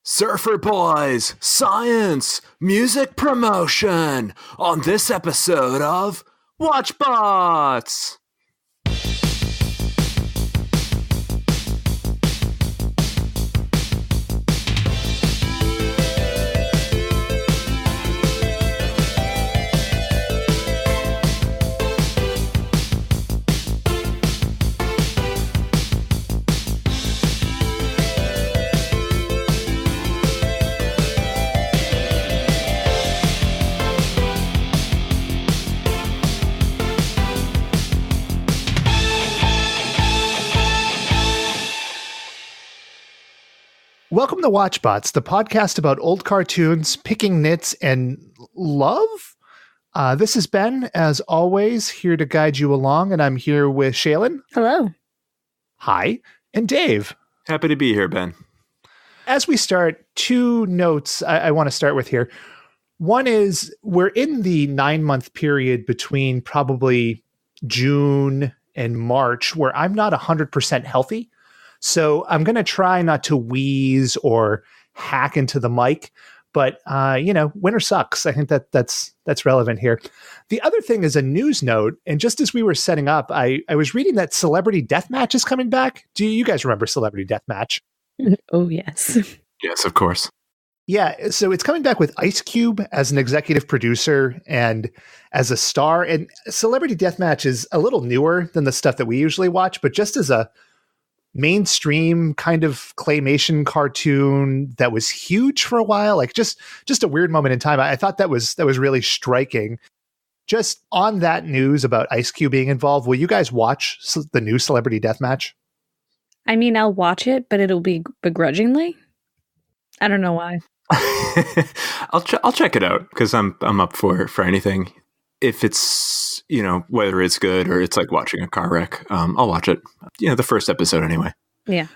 Surfer Boys, science, music promotion on this episode of Watchbots. Welcome to Watchbots, the podcast about old cartoons, picking nits, and love. This is Ben, as always, here to guide you along, and I'm here with Shaylin. Hello. Hi. And Dave. Happy to be here, Ben. As we start, two notes I want to start with here. One is we're in the 9-month period between probably June and March where I'm not 100% healthy. So I'm going to try not to wheeze or hack into the mic, but winter sucks. I think that's relevant here. The other thing is a news note, and just as we were setting up, I was reading that Celebrity Deathmatch is coming back. Do you guys remember Celebrity Deathmatch? Oh, yes. Yes, of course. Yeah, so it's coming back with Ice Cube as an executive producer and as a star. And Celebrity Deathmatch is a little newer than the stuff that we usually watch, but just as a mainstream kind of claymation cartoon that was huge for a while, like just a weird moment in time. I thought that was really striking. Just on that news about Ice Cube being involved, will you guys watch the new Celebrity Deathmatch? I mean, I'll watch it, but it'll be begrudgingly. I don't know why. I'll check it out because I'm up for anything. If it's, whether it's good or it's like watching a car wreck, I'll watch it. The first episode anyway. Yeah.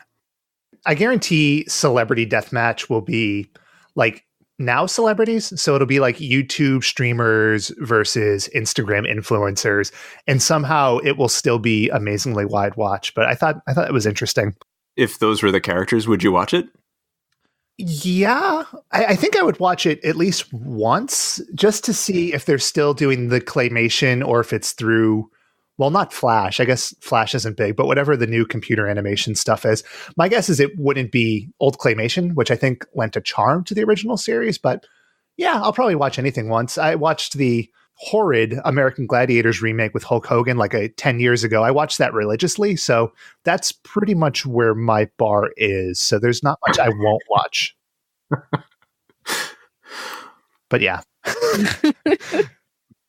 I guarantee Celebrity Deathmatch will be like now celebrities. So it'll be like YouTube streamers versus Instagram influencers. And somehow it will still be amazingly wide watch. But I thought it was interesting. If those were the characters, would you watch it? Yeah, I think I would watch it at least once just to see if they're still doing the claymation or if it's through, well, not Flash. I guess Flash isn't big, but whatever the new computer animation stuff is. My guess is it wouldn't be old claymation, which I think lent a charm to the original series. But yeah, I'll probably watch anything once. I watched the horrid American Gladiators remake with Hulk Hogan like 10 years ago. I watched that religiously, so that's pretty much where my bar is. So there's not much I won't watch. But yeah.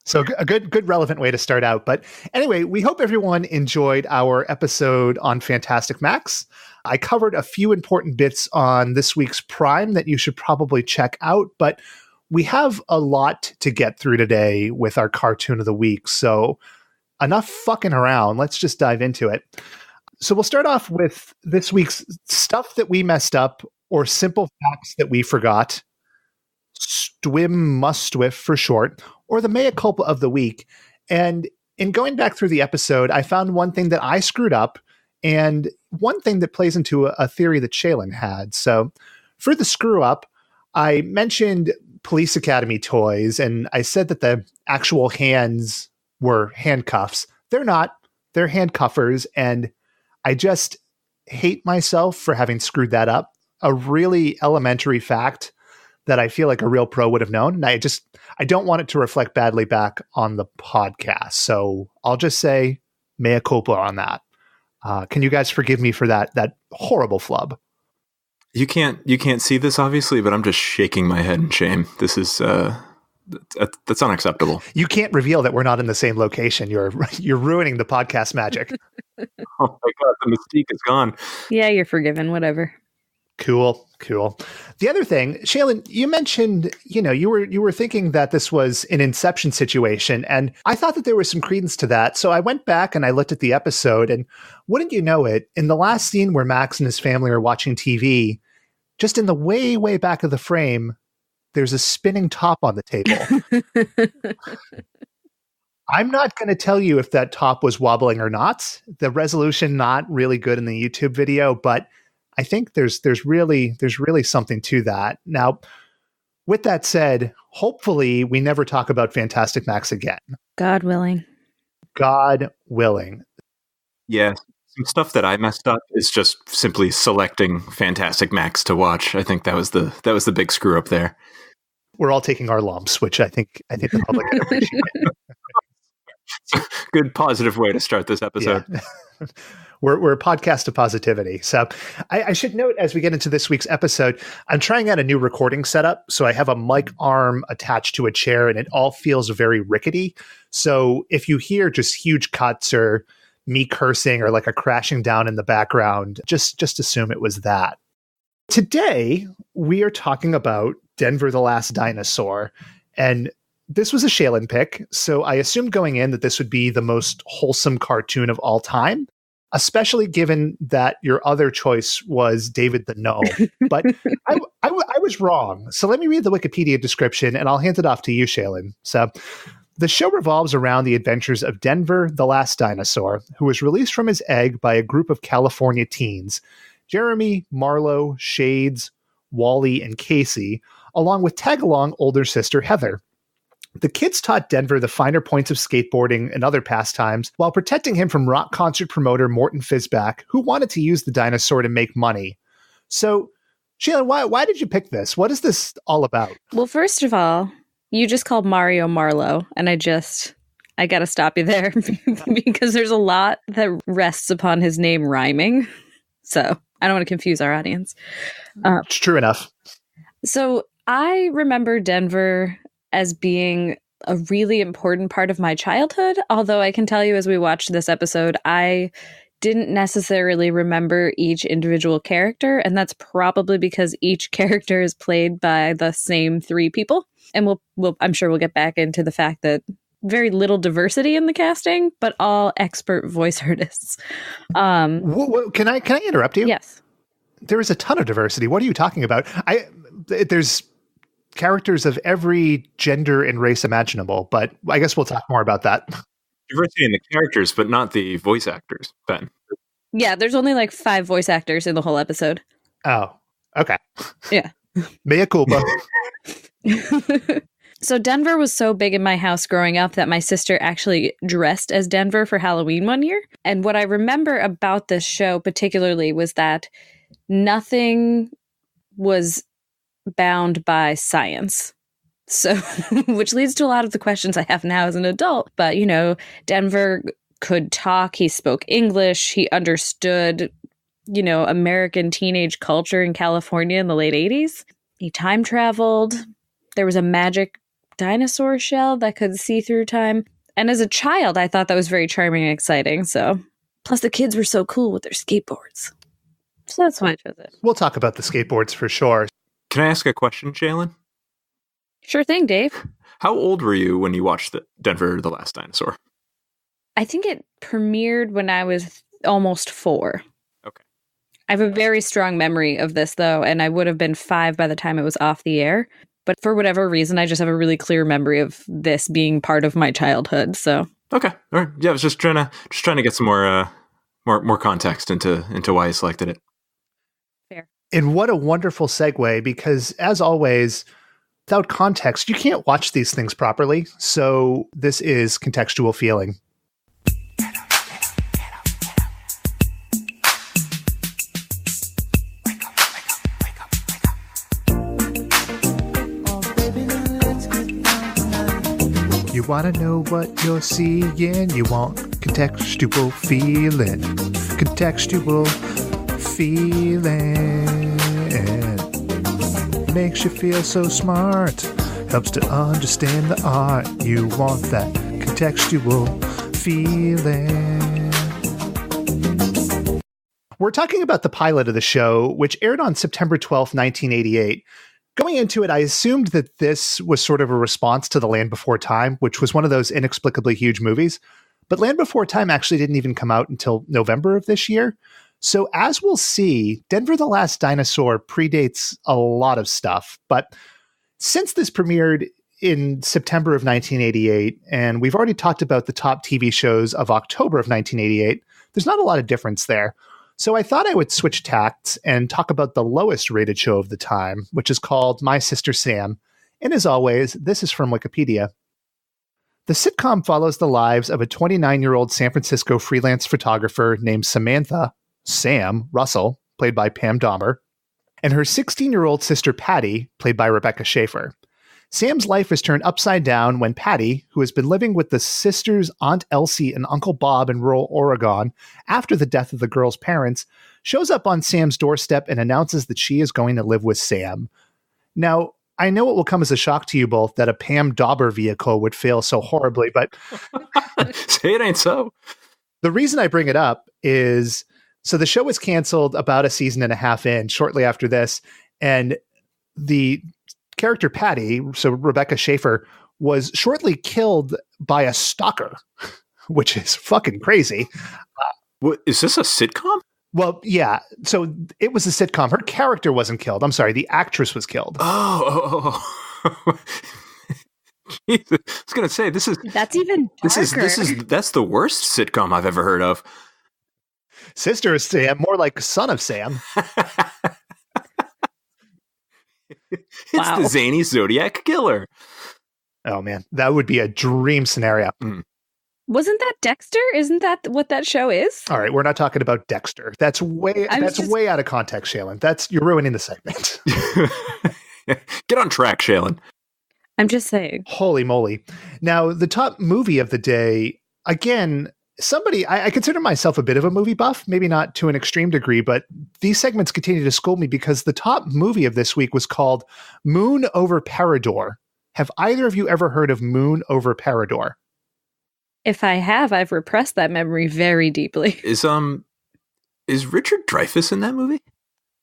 So a good relevant way to start out. But anyway, we hope everyone enjoyed our episode on Fantastic Max. I covered a few important bits on this week's Prime that you should probably check out, but we have a lot to get through today with our cartoon of the week. So enough fucking around. Let's just dive into it. So we'll start off with this week's stuff that we messed up or simple facts that we forgot. Must-Swiff for short, or the mea culpa of the week. And in going back through the episode, I found one thing that I screwed up and one thing that plays into a theory that Shaylin had. So for the screw up, I mentioned Police Academy toys, and I said that the actual hands were handcuffs. They're not. They're handcuffers, and I just hate myself for having screwed that up. A really elementary fact that I feel like a real pro would have known. And I don't want it to reflect badly back on the podcast. So I'll just say mea culpa on that. Can you guys forgive me for that horrible flub? You can't see this obviously, but I'm just shaking my head in shame. This is that's unacceptable. You can't reveal that we're not in the same location. You're ruining the podcast magic. Oh my God, the mystique is gone. Yeah, you're forgiven. Whatever. Cool. The other thing, Shaylin, you mentioned, you were thinking that this was an Inception situation, and I thought that there was some credence to that. So I went back and I looked at the episode, and wouldn't you know it, in the last scene where Max and his family are watching TV, just in the way, way back of the frame, there's a spinning top on the table. I'm not going to tell you if that top was wobbling or not. The resolution not really good in the YouTube video, but I think there's really something to that. Now, with that said, hopefully we never talk about Fantastic Max again. God willing. God willing. Yeah. Some stuff that I messed up is just simply selecting Fantastic Max to watch. I think that was the big screw up there. We're all taking our lumps, which I think the public can appreciate. Good positive way to start this episode. Yeah. We're a podcast of positivity. So I should note, as we get into this week's episode, I'm trying out a new recording setup. So I have a mic arm attached to a chair and it all feels very rickety. So if you hear just huge cuts or me cursing or like a crashing down in the background, just assume it was that. Today, we are talking about Denver The Last Dinosaur. And this was a Shaylin pick. So I assumed going in that this would be the most wholesome cartoon of all time, especially given that your other choice was David the Gnome. But I was wrong. So let me read the Wikipedia description and I'll hand it off to you, Shaylin. So the show revolves around the adventures of Denver the Last Dinosaur, who was released from his egg by a group of California teens, Jeremy, Marlo, Shades, Wally, and Casey, along with tag-along older sister Heather. The kids taught Denver the finer points of skateboarding and other pastimes while protecting him from rock concert promoter Morton Fizback, who wanted to use the dinosaur to make money. So, Sheila, why did you pick this? What is this all about? Well, first of all, you just called Mario Marlo, and I got to stop you there because there's a lot that rests upon his name rhyming. So I don't want to confuse our audience. It's true enough. So I remember Denver as being a really important part of my childhood. Although I can tell you, as we watched this episode, I didn't necessarily remember each individual character. And that's probably because each character is played by the same three people. And I'm sure we'll get back into the fact that very little diversity in the casting, but all expert voice artists. Can I interrupt you? Yes. There is a ton of diversity. What are you talking about? There's characters of every gender and race imaginable, but I guess we'll talk more about that. Diversity in the characters, but not the voice actors, Ben. Yeah, there's only like 5 voice actors in the whole episode. Oh, okay. Yeah. Mea culpa. So Denver was so big in my house growing up that my sister actually dressed as Denver for Halloween one year. And what I remember about this show particularly was that nothing was bound by science. So, which leads to a lot of the questions I have now as an adult. But, Denver could talk, he spoke English, he understood, American teenage culture in California in the late 80s. He time traveled. There was a magic dinosaur shell that could see through time. And as a child, I thought that was very charming and exciting. So, plus the kids were so cool with their skateboards. So that's why I chose it. We'll talk about the skateboards for sure. Can I ask a question, Shaylin? Sure thing, Dave. How old were you when you watched Denver The Last Dinosaur? I think it premiered when I was almost 4. Okay. I have a very strong memory of this, though, and I would have been 5 by the time it was off the air. But for whatever reason, I just have a really clear memory of this being part of my childhood. So okay, all right. Yeah, I was just trying to get some more context into why you selected it. Fair. And what a wonderful segue, because as always, without context, you can't watch these things properly. So this is contextual feeling. You want to know what you're seeing, you want contextual feeling. Contextual feeling. Makes you feel so smart. Helps to understand the art. You want that contextual feeling. We're talking about the pilot of the show, which aired on September 12th, 1988. Going into it, I assumed that this was sort of a response to The Land Before Time, which was one of those inexplicably huge movies. But Land Before Time actually didn't even come out until November of this year. So as we'll see, Denver the Last Dinosaur predates a lot of stuff. But since this premiered in September of 1988, and we've already talked about the top TV shows of October of 1988, there's not a lot of difference there. So I thought I would switch tacts and talk about the lowest rated show of the time, which is called My Sister Sam. And as always, this is from Wikipedia. The sitcom follows the lives of a 29-year-old San Francisco freelance photographer named Samantha, Sam Russell, played by Pam Dahmer, and her 16-year-old sister Patty, played by Rebecca Schaefer. Sam's life is turned upside down when Patty, who has been living with the sisters Aunt Elsie and Uncle Bob in rural Oregon after the death of the girl's parents, shows up on Sam's doorstep and announces that she is going to live with Sam. Now, I know it will come as a shock to you both that a Pam Dahmer vehicle would fail so horribly, but say it ain't so. The reason I bring it up is, so the show was canceled about a season and a half in, shortly after this, and the character Patty, so Rebecca Schaefer, was shortly killed by a stalker, which is fucking crazy. What, is this a sitcom? Well, yeah. So it was a sitcom. Her character wasn't killed. I'm sorry. The actress was killed. Oh. Jesus. I was going to say, that's even darker. That's the worst sitcom I've ever heard of. Sister of Sam, more like son of Sam. It's the zany Zodiac killer. Oh man, that would be a dream scenario. Wasn't that Dexter? Isn't that what that show is? All right, we're not talking about Dexter. That's way out of context, Shaylin. You're ruining the segment. Get on track, Shaylin. I'm just saying. Holy moly. Now, the top movie of the day, again, I consider myself a bit of a movie buff, maybe not to an extreme degree, but these segments continue to school me because the top movie of this week was called Moon Over Parador. Have either of you ever heard of Moon Over Parador? If I have, I've repressed that memory very deeply. Is Richard Dreyfuss in that movie?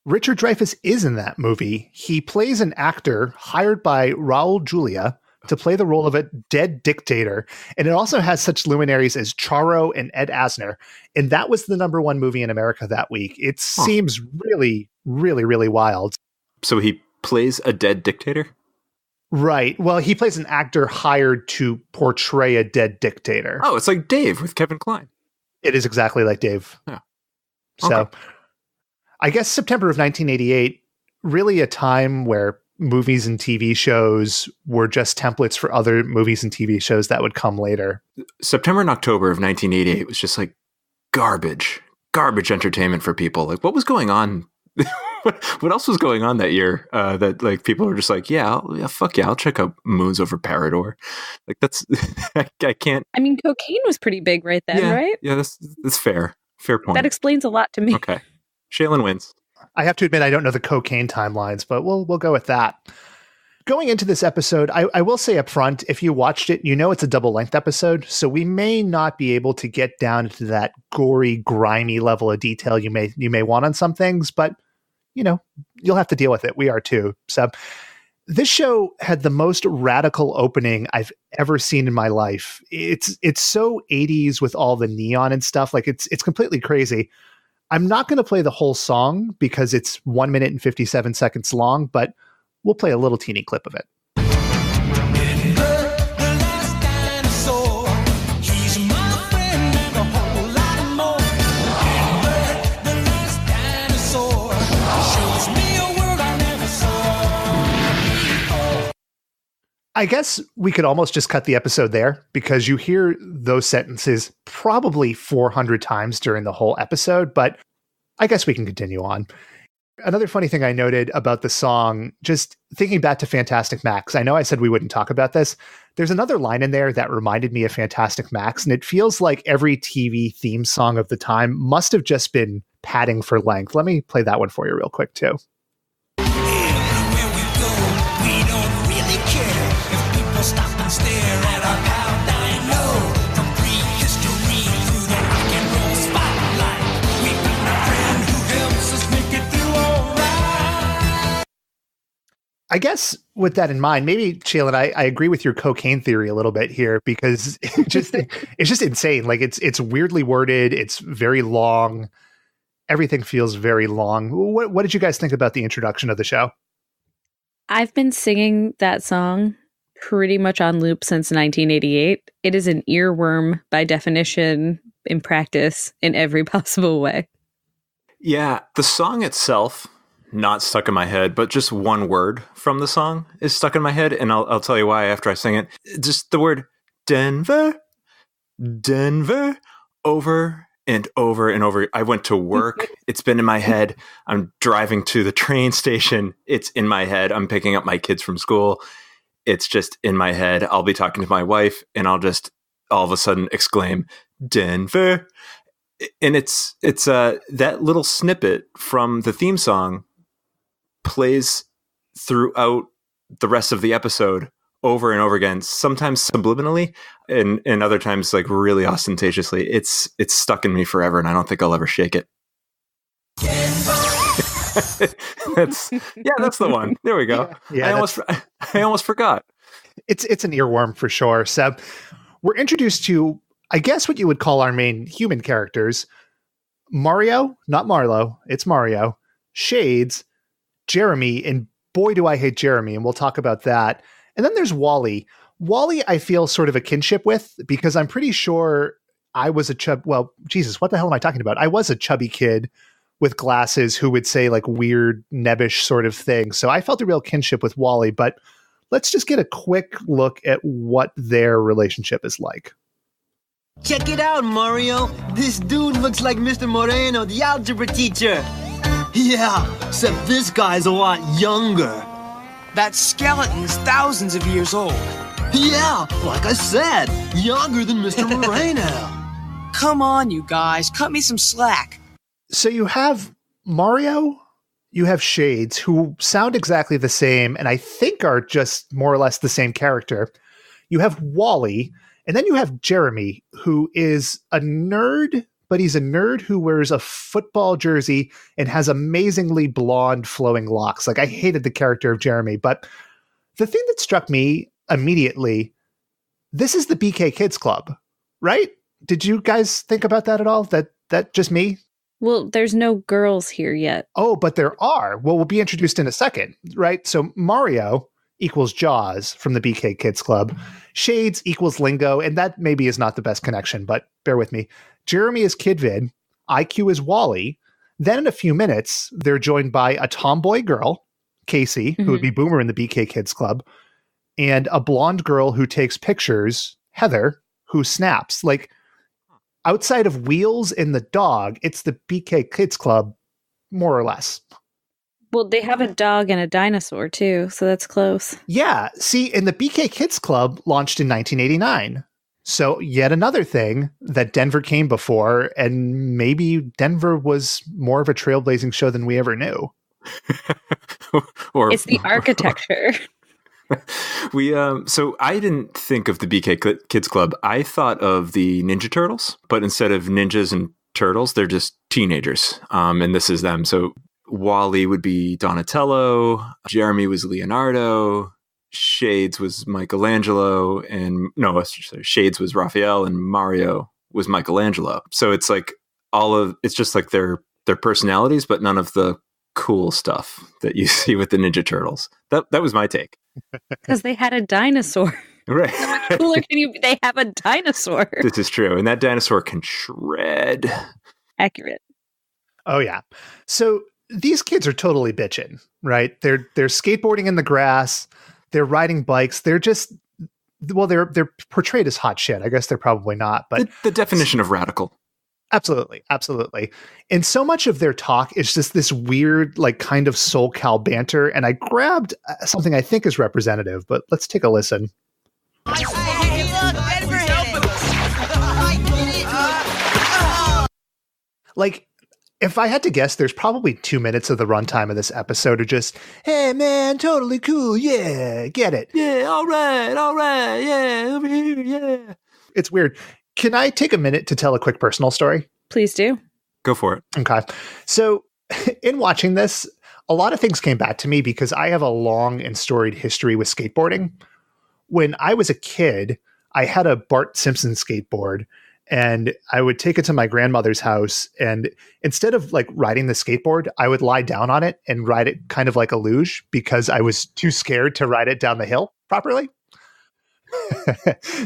Richard Dreyfuss is in that movie. He plays an actor hired by Raul Julia to play the role of a dead dictator. And it also has such luminaries as Charo and Ed Asner. And that was the number one movie in America that week. It seems really, really, really wild. So he plays a dead dictator? Right. Well, he plays an actor hired to portray a dead dictator. Oh, it's like Dave with Kevin Kline. It is exactly like Dave. Yeah. So okay. I guess September of 1988, really a time where movies and TV shows were just templates for other movies and TV shows that would come later. September and October of 1988 was just like garbage entertainment for people. Like, what was going on? What else was going on that year that like people were just like, fuck yeah, I'll check out Moons Over Parador. Like that's, I can't. I mean, cocaine was pretty big right then, right? Yeah, that's fair. Fair point. That explains a lot to me. Okay. Shaylin wins. I have to admit, I don't know the cocaine timelines, but we'll go with that. Going into this episode, I will say up front, if you watched it, you know it's a double-length episode, so we may not be able to get down into that gory, grimy level of detail you may want on some things, but you know, you'll have to deal with it. We are too. So this show had the most radical opening I've ever seen in my life. It's so 80s with all the neon and stuff. Like it's completely crazy. I'm not going to play the whole song because it's 1 minute and 57 seconds long, but we'll play a little teeny clip of it. Denver, the last dinosaur. He's my friend and a whole lot more. Denver, the last dinosaur. Shows me a world I never saw before. I guess we could almost just cut the episode there because you hear those sentences probably 400 times during the whole episode, but I guess we can continue on. Another funny thing I noted about the song, just thinking back to Fantastic Max, I know I said we wouldn't talk about this. There's another line in there that reminded me of Fantastic Max, and it feels like every TV theme song of the time must have just been padding for length. Let me play that one for you real quick, too. Everywhere we go, we don't really care if people stop and stare at our pal Dino. From prehistory through the rock and roll spotlight, we found a friend who helps us make it through all right. I guess with that in mind, maybe Shaylin, I agree with your cocaine theory a little bit here because it's just insane. Like it's weirdly worded. It's very long. Everything feels very long. What did you guys think about the introduction of the show? I've been singing that song pretty much on loop since 1988. It is an earworm by definition, in practice, in every possible way. Yeah, the song itself, not stuck in my head, but just one word from the song is stuck in my head, and I'll tell you why after I sing it. Just the word Denver, Denver, over and over and over. I went to work. It's been in my head. I'm driving to the train station. It's in my head. I'm picking up my kids from school. It's just in my head. I'll be talking to my wife, and I'll just all of a sudden exclaim, Denver. And it's that little snippet from the theme song plays throughout the rest of the episode over and over again, sometimes subliminally and other times like really ostentatiously. It's stuck in me forever, and I don't think I'll ever shake it. that's the one. There we go. Yeah, I almost forgot. It's an earworm for sure. So we're introduced to, I guess, what you would call our main human characters. Mario, not Marlo, it's Mario. Shades, Jeremy, and boy do I hate Jeremy, and we'll talk about that. And then there's Wally. Wally, I feel sort of a kinship with, because I'm pretty sure I was well, Jesus, what the hell am I talking about? I was a chubby kid with glasses who would say like weird, nebbish sort of things. So I felt a real kinship with Wally, but let's just get a quick look at what their relationship is like. Check it out, Mario. This dude looks like Mr. Moreno, the algebra teacher. Yeah, except this guy's a lot younger. That skeleton's thousands of years old. Yeah, like I said, younger than Mr. Moreno. Come on, you guys, cut me some slack. So you have Mario, you have Shades, who sound exactly the same, and I think are just more or less the same character. You have Wally, and then you have Jeremy, who is a nerd, but he's a nerd who wears a football jersey and has amazingly blonde flowing locks. Like, I hated the character of Jeremy, but the thing that struck me immediately, this is the BK Kids Club, right? Did you guys think about that at all? That just me? Well, there's no girls here yet. Oh, but there are. Well, we'll be introduced in a second, right? So Mario equals Jaws from the BK Kids Club. Shades equals Lingo, and that maybe is not the best connection, but bear with me. Jeremy is Kidvid. IQ is Wally. Then in a few minutes, they're joined by a tomboy girl, Casey, who would be Boomer in the BK Kids Club, and a blonde girl who takes pictures, Heather, who snaps. Like, outside of Wheels and the dog, it's the BK Kids Club, more or less. Well, they have a dog and a dinosaur, too, so that's close. Yeah. See, and the BK Kids Club launched in 1989. So yet another thing that Denver came before, and maybe Denver was more of a trailblazing show than we ever knew. It's the architecture. So I didn't think of the BK Kids Club. I thought of the Ninja Turtles, but instead of ninjas and turtles, they're just teenagers. And this is them. So Wally would be Donatello, Jeremy was Leonardo, Shades was Michelangelo, and Shades was Raphael, and Mario was Michelangelo. So it's like it's just like their personalities, but none of the cool stuff that you see with the Ninja Turtles. That was my take. Because they had a dinosaur. Right. How much cooler can you be? They have a dinosaur. This is true. And that dinosaur can shred. Accurate. Oh, yeah. So these kids are totally bitching, right? They're skateboarding in the grass. They're riding bikes. They're just, well, they're portrayed as hot shit. I guess they're probably not. But the definition of radical. Absolutely. Absolutely. And so much of their talk is just this weird, like, kind of SoCal banter. And I grabbed something I think is representative, but let's take a listen. Like, if I had to guess, there's probably 2 minutes of the runtime of this episode of just, hey, man, totally cool. Yeah, get it. Yeah, all right, yeah, over here, yeah. It's weird. Can I take a minute to tell a quick personal story? Please do. Go for it. Okay. So in watching this, a lot of things came back to me because I have a long and storied history with skateboarding. When I was a kid, I had a Bart Simpson skateboard, and I would take it to my grandmother's house. And instead of like riding the skateboard, I would lie down on it and ride it kind of like a luge because I was too scared to ride it down the hill properly.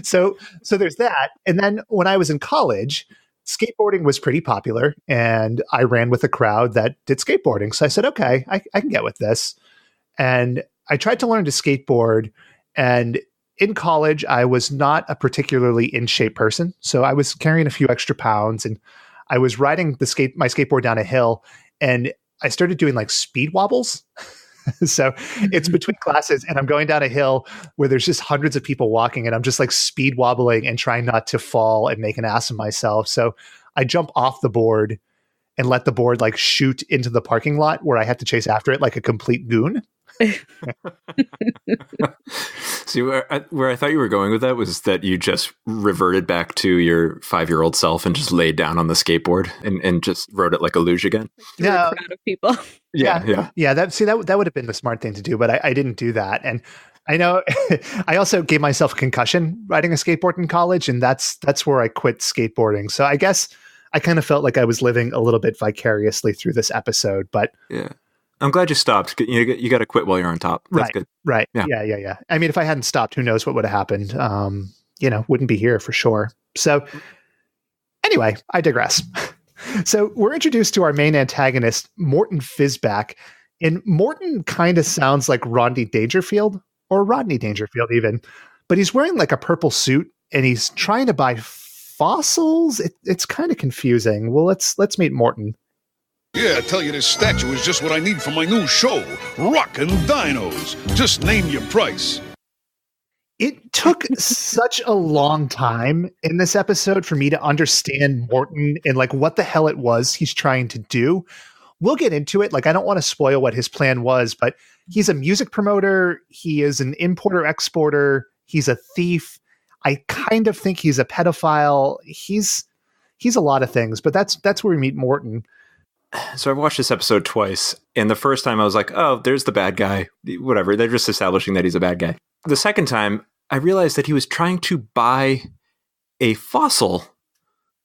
So there's that. And then when I was in college, skateboarding was pretty popular, and I ran with a crowd that did skateboarding. So I said, okay, I can get with this. And I tried to learn to skateboard. And in college, I was not a particularly in shape person. So I was carrying a few extra pounds, and I was riding my skateboard down a hill, and I started doing like speed wobbles. So it's between classes, and I'm going down a hill where there's just hundreds of people walking, and I'm just like speed wobbling and trying not to fall and make an ass of myself. So I jump off the board and let the board like shoot into the parking lot where I had to chase after it like a complete goon. See, where I thought you were going with that was that you just reverted back to your 5-year-old self and just laid down on the skateboard and just rode it like a luge again. Yeah, a crowd of people. Yeah. That would have been the smart thing to do, but I didn't do that. And I know I also gave myself a concussion riding a skateboard in college, and that's where I quit skateboarding. So I guess I kind of felt like I was living a little bit vicariously through this episode, but yeah. I'm glad you stopped. You got to quit while you're on top. That's good. Right. Yeah. Yeah. I mean, if I hadn't stopped, who knows what would have happened? Wouldn't be here for sure. So anyway, I digress. So we're introduced to our main antagonist, Morton Fizback. And Morton kind of sounds like Rodney Dangerfield even, but he's wearing like a purple suit and he's trying to buy fossils. It's kind of confusing. Well, let's meet Morton. Yeah, I tell you, this statue is just what I need for my new show, Rockin' Dinos. Just name your price. It took such a long time in this episode for me to understand Morton and like what the hell it was he's trying to do. We'll get into it. Like, I don't want to spoil what his plan was, but he's a music promoter. He is an importer-exporter. He's a thief. I kind of think he's a pedophile. He's a lot of things, but that's where we meet Morton. So I've watched this episode twice, and the first time I was like, oh, there's the bad guy. Whatever. They're just establishing that he's a bad guy. The second time, I realized that he was trying to buy a fossil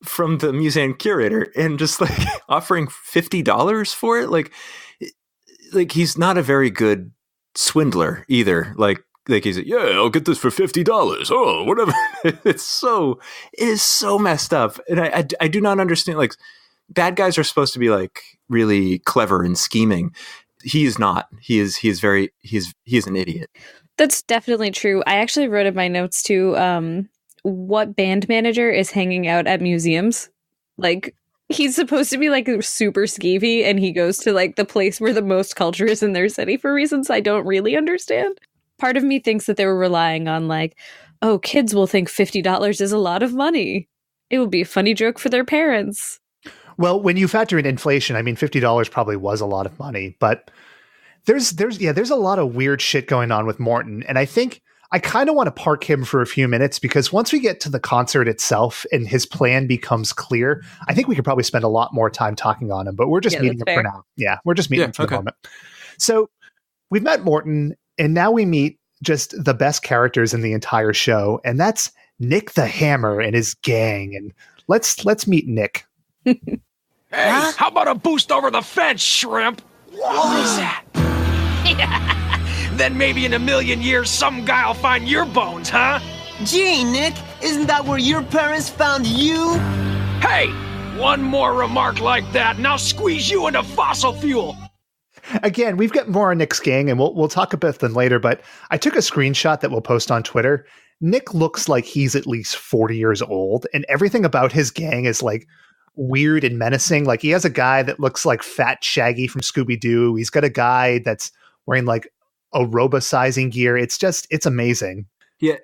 from the museum curator and just like offering $50 for it. Like he's not a very good swindler either. Like he's like, yeah, I'll get this for $50. Oh, whatever. It is so messed up. And I do not understand. Like, bad guys are supposed to be like really clever and scheming. He is not. He is an idiot. That's definitely true. I actually wrote in my notes too, what band manager is hanging out at museums? Like, he's supposed to be like super skeevy, and he goes to like the place where the most culture is in their city for reasons I don't really understand. Part of me thinks that they were relying on like, oh, kids will think $50 is a lot of money. It will be a funny joke for their parents. Well, when you factor in inflation, I mean, $50 probably was a lot of money, but there's a lot of weird shit going on with Morton. And I think I kind of want to park him for a few minutes because once we get to the concert itself and his plan becomes clear, I think we could probably spend a lot more time talking on him, but we're just meeting him for now. Yeah, we're just meeting him for the moment. So we've met Morton, and now we meet just the best characters in the entire show, and that's Nick the Hammer and his gang. And let's meet Nick. Hey, how about a boost over the fence, shrimp? What is that? Then maybe in a million years, some guy'll find your bones, huh? Gee, Nick, isn't that where your parents found you? Hey, one more remark like that, and I'll squeeze you into fossil fuel. Again, we've got more on Nick's gang, and we'll talk about them later, but I took a screenshot that we'll post on Twitter. Nick looks like he's at least 40 years old, and everything about his gang is like weird and menacing. Like, he has a guy that looks like Fat Shaggy from Scooby-Doo. He's got a guy that's wearing like aerobicizing gear. It's amazing. Yeah,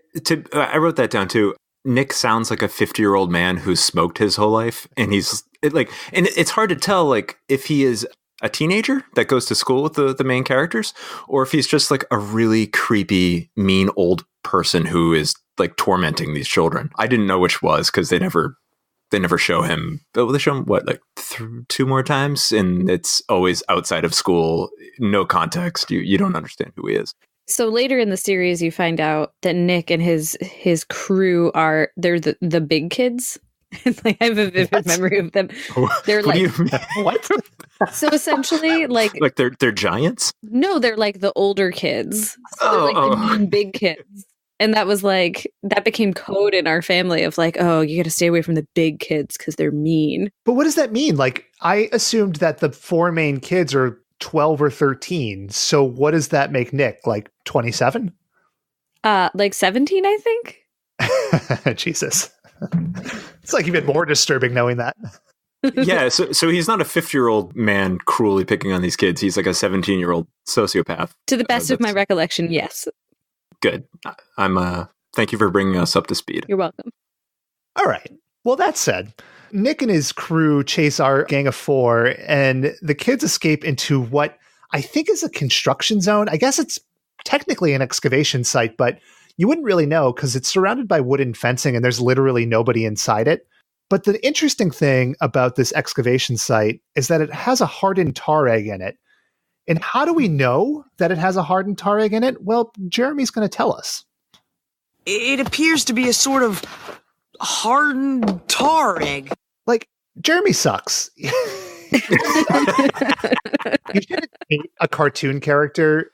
I wrote that down too. Nick sounds like a 50-year-old man who's smoked his whole life, and it's hard to tell like if he is a teenager that goes to school with the main characters, or if he's just like a really creepy, mean old person who is like tormenting these children. I didn't know which was because they never show him. But they show him what, like 2 more times, and it's always outside of school, no context. You don't understand who he is. So later in the series, you find out that Nick and his crew they're the big kids. Like, I have a vivid memory of them. They're what like, do you mean? What? So essentially, like they're giants. No, they're like the older kids. So they're like the mean big kids. And that was like, that became code in our family of like, oh, you got to stay away from the big kids because they're mean. But what does that mean? Like, I assumed that the 4 main kids are 12 or 13. So what does that make Nick? Like 27? Like 17, I think. Jesus. It's like even more disturbing knowing that. Yeah, so he's not a 50-year-old man cruelly picking on these kids. He's like a 17-year-old sociopath. To the best of my recollection, yes. Good. Thank you for bringing us up to speed. You're welcome. All right. Well, that said, Nick and his crew chase our gang of 4, and the kids escape into what I think is a construction zone. I guess it's technically an excavation site, but you wouldn't really know because it's surrounded by wooden fencing and there's literally nobody inside it. But the interesting thing about this excavation site is that it has a hardened tar egg in it. And how do we know that it has a hardened tar egg in it? Well, Jeremy's going to tell us. It appears to be a sort of hardened tar egg. Like, Jeremy sucks. You shouldn't hate a cartoon character,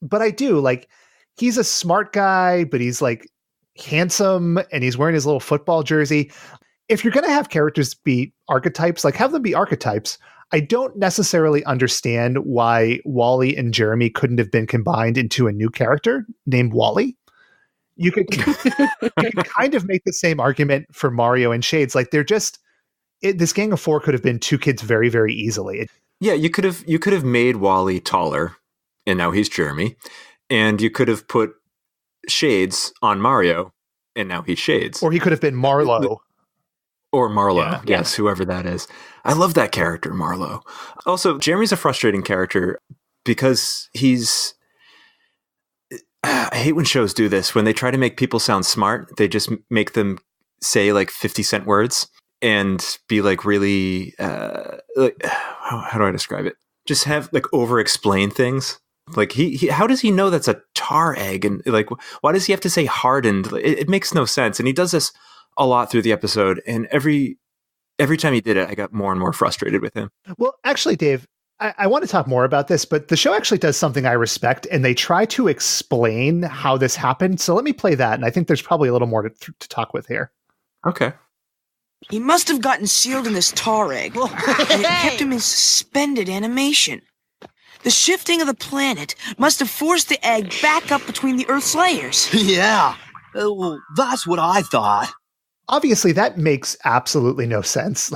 but I do. Like, he's a smart guy, but he's like handsome and he's wearing his little football jersey. If you're going to have characters be archetypes, like have them be archetypes. I don't necessarily understand why Wally and Jeremy couldn't have been combined into a new character named Wally. You could kind of make the same argument for Mario and Shades. Like they're just, this gang of 4 could have been 2 kids very, very easily. Yeah, you could have made Wally taller, and now he's Jeremy, and you could have put Shades on Mario, and now he's Shades. Or he could have been Marlo. Or Marlo, Yeah. yes, whoever that is. I love that character, Marlo. Also, Jeremy's a frustrating character because he's... I hate when shows do this. When they try to make people sound smart, they just make them say like 50-cent words and be like really... like, how do I describe it? Just have like over-explain things. Like he how does he know that's a tar egg? And like, why does he have to say hardened? It makes no sense. And he does this a lot through the episode, and every time he did it, I got more and more frustrated with him. Well, actually, Dave, I want to talk more about this, but the show actually does something I respect, and they try to explain how this happened. So let me play that, and I think there's probably a little more to talk with here. Okay. He must have gotten sealed in this tar egg, and it kept him in suspended animation. The shifting of the planet must have forced the egg back up between the Earth's layers. Yeah. Well, that's what I thought. Obviously, that makes absolutely no sense.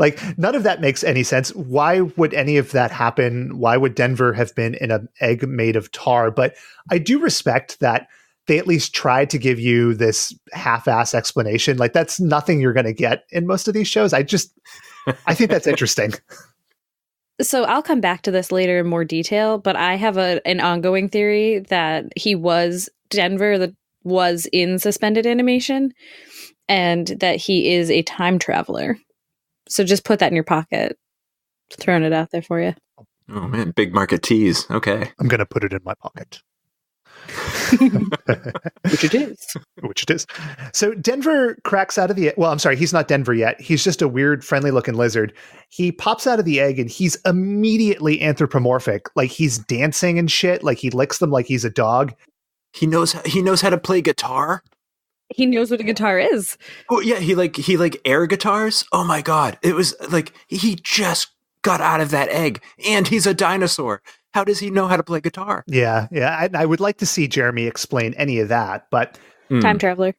Like, none of that makes any sense. Why would any of that happen? Why would Denver have been in an egg made of tar? But I do respect that they at least tried to give you this half-ass explanation. Like, that's nothing you're going to get in most of these shows. I think that's interesting. So I'll come back to this later in more detail, but I have an ongoing theory that Denver was in suspended animation and that he is a time traveler. So just put that in your pocket. Throwing it out there for you. Oh man, big market tease. Okay. I'm going to put it in my pocket. Which it is. Which it is. So Denver cracks out of the... Well, I'm sorry, he's not Denver yet. He's just a weird, friendly-looking lizard. He pops out of the egg, and he's immediately anthropomorphic. Like, he's dancing and shit. Like, he licks them like he's a dog. He knows how to play guitar. He knows what a guitar is. Oh yeah, he air guitars. Oh my god, it was like he just got out of that egg, and he's a dinosaur. How does he know how to play guitar? Yeah. I would like to see Jeremy explain any of that, but Time traveler.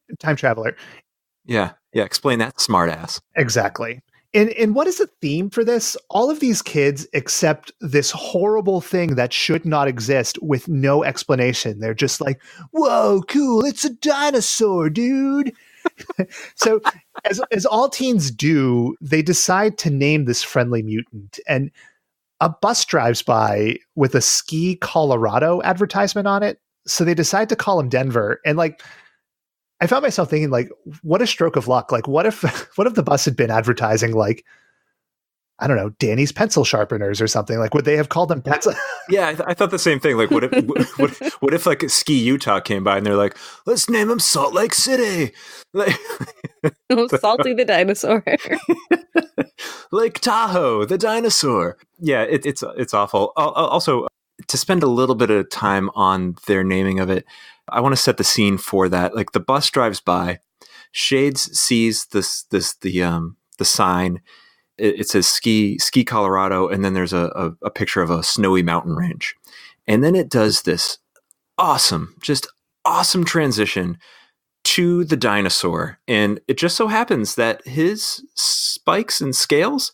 Yeah. Explain that, smartass. Exactly. And what is the theme for this? All of these kids accept this horrible thing that should not exist with no explanation. They're just like, whoa, cool, it's a dinosaur, dude. So as all teens do, they decide to name this friendly mutant. And a bus drives by with a Ski Colorado advertisement on it. So they decide to call him Denver. And like, I found myself thinking, like, what a stroke of luck. Like, what if the bus had been advertising, like, I don't know, Danny's pencil sharpeners or something? Like, would they have called them pencil? Yeah, I thought the same thing. Like, what if like Ski Utah came by and they're like, let's name him Salt Lake City, like Salty the dinosaur, Lake Tahoe the dinosaur. Yeah, it's awful. Also, to spend a little bit of time on their naming of it, I want to set the scene for that. Like the bus drives by, Shades sees the sign. It says ski Colorado, and then there's a picture of a snowy mountain range, and then it does this awesome transition to the dinosaur, and it just so happens that his spikes and scales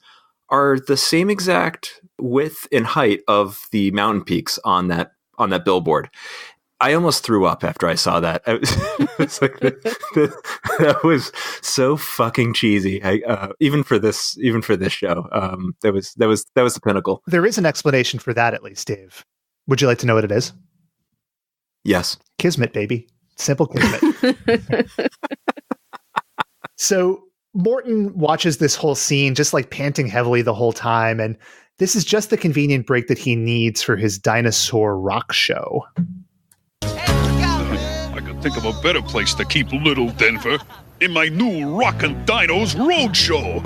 are the same exact width and height of the mountain peaks on that billboard. I almost threw up after I saw that. It's like that was so fucking cheesy. Even for this show, that was the pinnacle. There is an explanation for that, at least, Dave. Would you like to know what it is? Yes, Kismet, baby, simple Kismet. So Morton watches this whole scene, just like panting heavily the whole time, and this is just the convenient break that he needs for his dinosaur rock show. I could think of a better place to keep little Denver. In my new Rockin' Dinos Roadshow.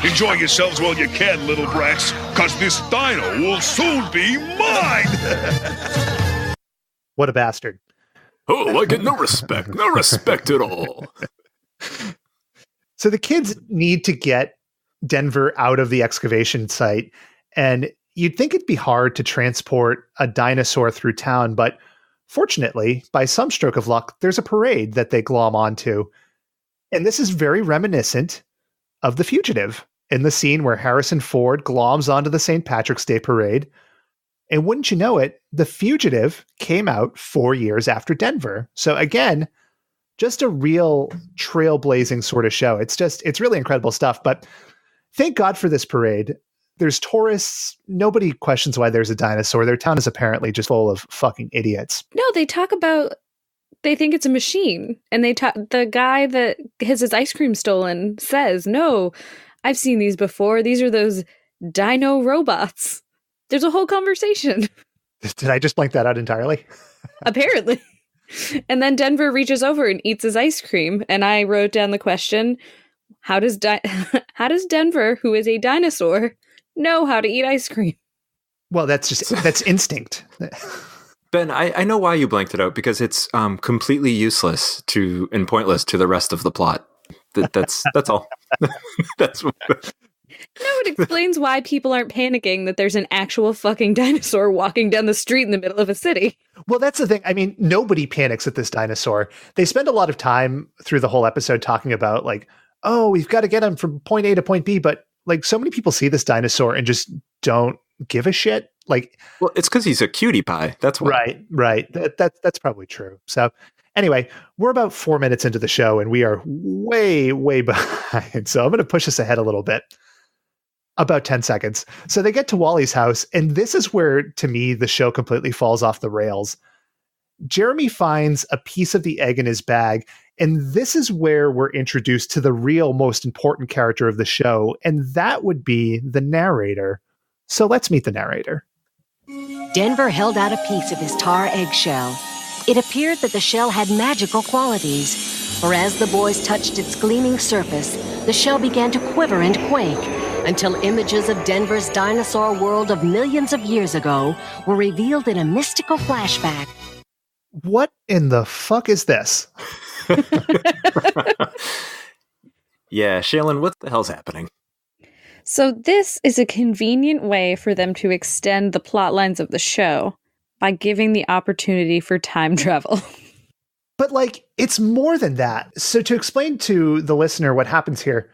Enjoy yourselves while you can, little brats, cause this dino will soon be mine! What a bastard. Oh, I get no respect at all. So the kids need to get Denver out of the excavation site, and you'd think it'd be hard to transport a dinosaur through town, but fortunately, by some stroke of luck, there's a parade that they glom onto. And this is very reminiscent of The Fugitive, in the scene where Harrison Ford gloms onto the St. Patrick's Day parade. And wouldn't you know it, The Fugitive came out 4 years after Denver. So again, just a real trailblazing sort of show. It's really incredible stuff. But thank God for this parade. There's tourists. Nobody questions why there's a dinosaur. Their town is apparently just full of fucking idiots. No, they talk about, they think it's a machine. And the guy that has his ice cream stolen says, no, I've seen these before. These are those dino robots. There's a whole conversation. Did I just blank that out entirely? Apparently. And then Denver reaches over and eats his ice cream. And I wrote down the question, how does Denver, who is a dinosaur, know how to eat ice cream? Well, that's instinct. Ben, I know why you blanked it out, because it's completely useless and pointless to the rest of the plot. That's all. That's what. No, it explains why people aren't panicking that there's an actual fucking dinosaur walking down the street in the middle of a city. Well, that's the thing. I mean, nobody panics at this dinosaur. They spend a lot of time through the whole episode talking about like, oh, we've got to get him from point A to point B. But like, so many people see this dinosaur and just don't give a shit. Like, well, it's because he's a cutie pie. That's why. Right. That's probably true. So anyway, we're about 4 minutes into the show and we are way, way behind. So I'm going to push us ahead a little bit. About 10 seconds. So they get to Wally's house, and this is where, to me, the show completely falls off the rails. Jeremy finds a piece of the egg in his bag, and this is where we're introduced to the real most important character of the show, and that would be the narrator. So let's meet the narrator. Denver held out a piece of his tar eggshell. It appeared that the shell had magical qualities, for as the boys touched its gleaming surface, the shell began to quiver and quake, until images of Denver's dinosaur world of millions of years ago were revealed in a mystical flashback. What in the fuck is this? Yeah, Shaylin, what the hell's happening? So this is a convenient way for them to extend the plot lines of the show by giving the opportunity for time travel. But like, it's more than that. So to explain to the listener what happens here,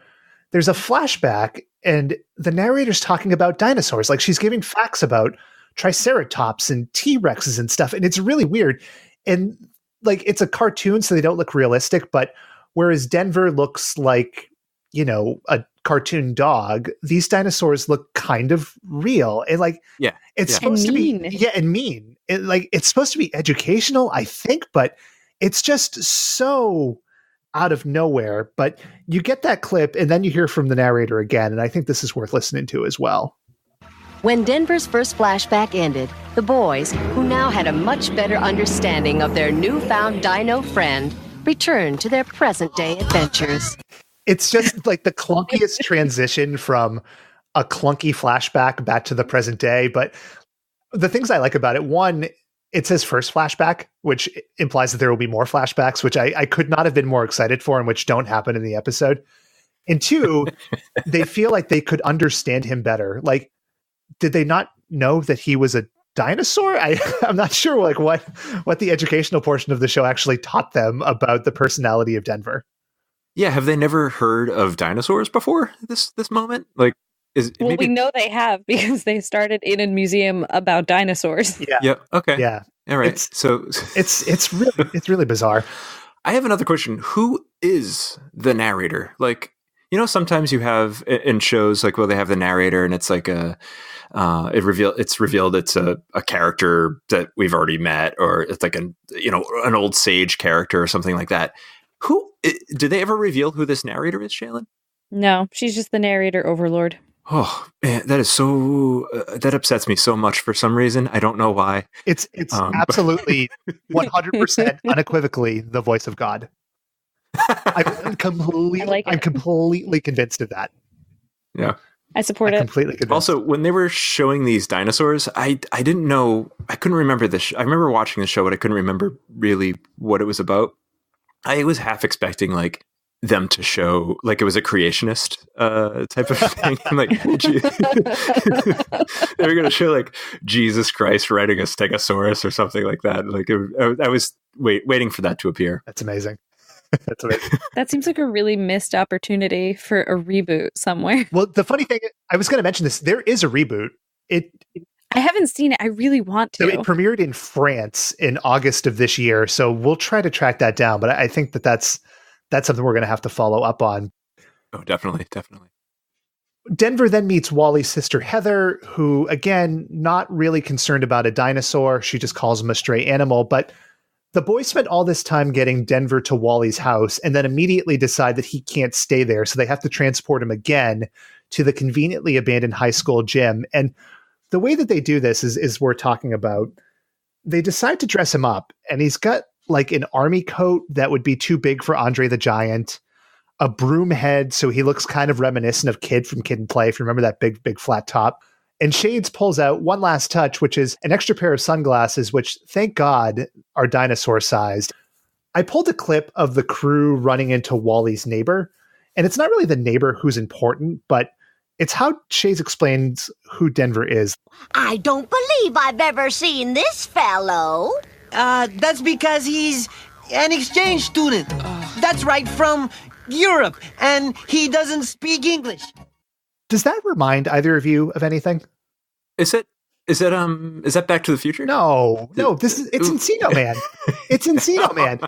there's a flashback and the narrator's talking about dinosaurs. Like, she's giving facts about Triceratops and T-Rexes and stuff. And it's really weird. And like, it's a cartoon, so they don't look realistic. But whereas Denver looks like, you know, a cartoon dog, these dinosaurs look kind of real. And like, it's supposed to be, and mean. It's supposed to be educational, I think, but it's just so out of nowhere. But you get that clip and then you hear from the narrator again. And I think this is worth listening to as well. When Denver's first flashback ended, the boys, who now had a much better understanding of their newfound dino friend, returned to their present-day adventures. It's just like the clunkiest transition from a clunky flashback back to the present day. But The things I like about it, one, it's his first flashback, which implies that there will be more flashbacks, which I could not have been more excited for and which don't happen in the episode. And two, they feel like they could understand him better. Like, did they not know that he was a dinosaur? I'm not sure like what the educational portion of the show actually taught them about the personality of Denver. Yeah, have they never heard of dinosaurs before this moment? Like, we know they have because they started in a museum about dinosaurs. Yeah. Yeah. Okay. Yeah. All right. It's really bizarre. I have another question. Who is the narrator? Like, you know, sometimes you have in shows like, well, they have the narrator and it's like it's revealed it's a character that we've already met, or it's like an old sage character or something like that. Did they ever reveal who this narrator is, Shaylin? No, she's just the narrator overlord. Oh man, that is so that upsets me so much for some reason. I don't know why. It's absolutely 100% unequivocally the voice of God. I'm completely convinced of that. Yeah, I support it. Completely convinced. Also, when they were showing these dinosaurs, I didn't know. I couldn't remember this. I remember watching the show, but I couldn't remember really what it was about. I was half expecting like them to show like it was a creationist type of thing. Like they were going to show like Jesus Christ riding a stegosaurus or something like that. Like I was waiting for that to appear. That's amazing. That's amazing. That seems like a really missed opportunity for a reboot somewhere. Well, the funny thing, I was going to mention this. There is a reboot. I haven't seen it. I really want to. So it premiered in France in August of this year. So we'll try to track that down. But I think that's something we're going to have to follow up on. Oh, definitely. Denver then meets Wally's sister, Heather, who, again, not really concerned about a dinosaur. She just calls him a stray animal. But the boys spent all this time getting Denver to Wally's house and then immediately decide that he can't stay there. So they have to transport him again to the conveniently abandoned high school gym. And the way that they do this is we're talking about. They decide to dress him up, and he's got like an army coat that would be too big for Andre the Giant, a broom head, so he looks kind of reminiscent of Kid from Kid and Play, if you remember that big flat top. And Shades pulls out one last touch, which is an extra pair of sunglasses, which, thank God, are dinosaur-sized. I pulled a clip of the crew running into Wally's neighbor, and it's not really the neighbor who's important, but it's how Shades explains who Denver is. I don't believe I've ever seen this fellow. That's because he's an exchange student. That's right, from Europe, and he doesn't speak English. Does that remind either of you of anything? Is that Back to the Future? No, it's Encino Man. It's Encino Man.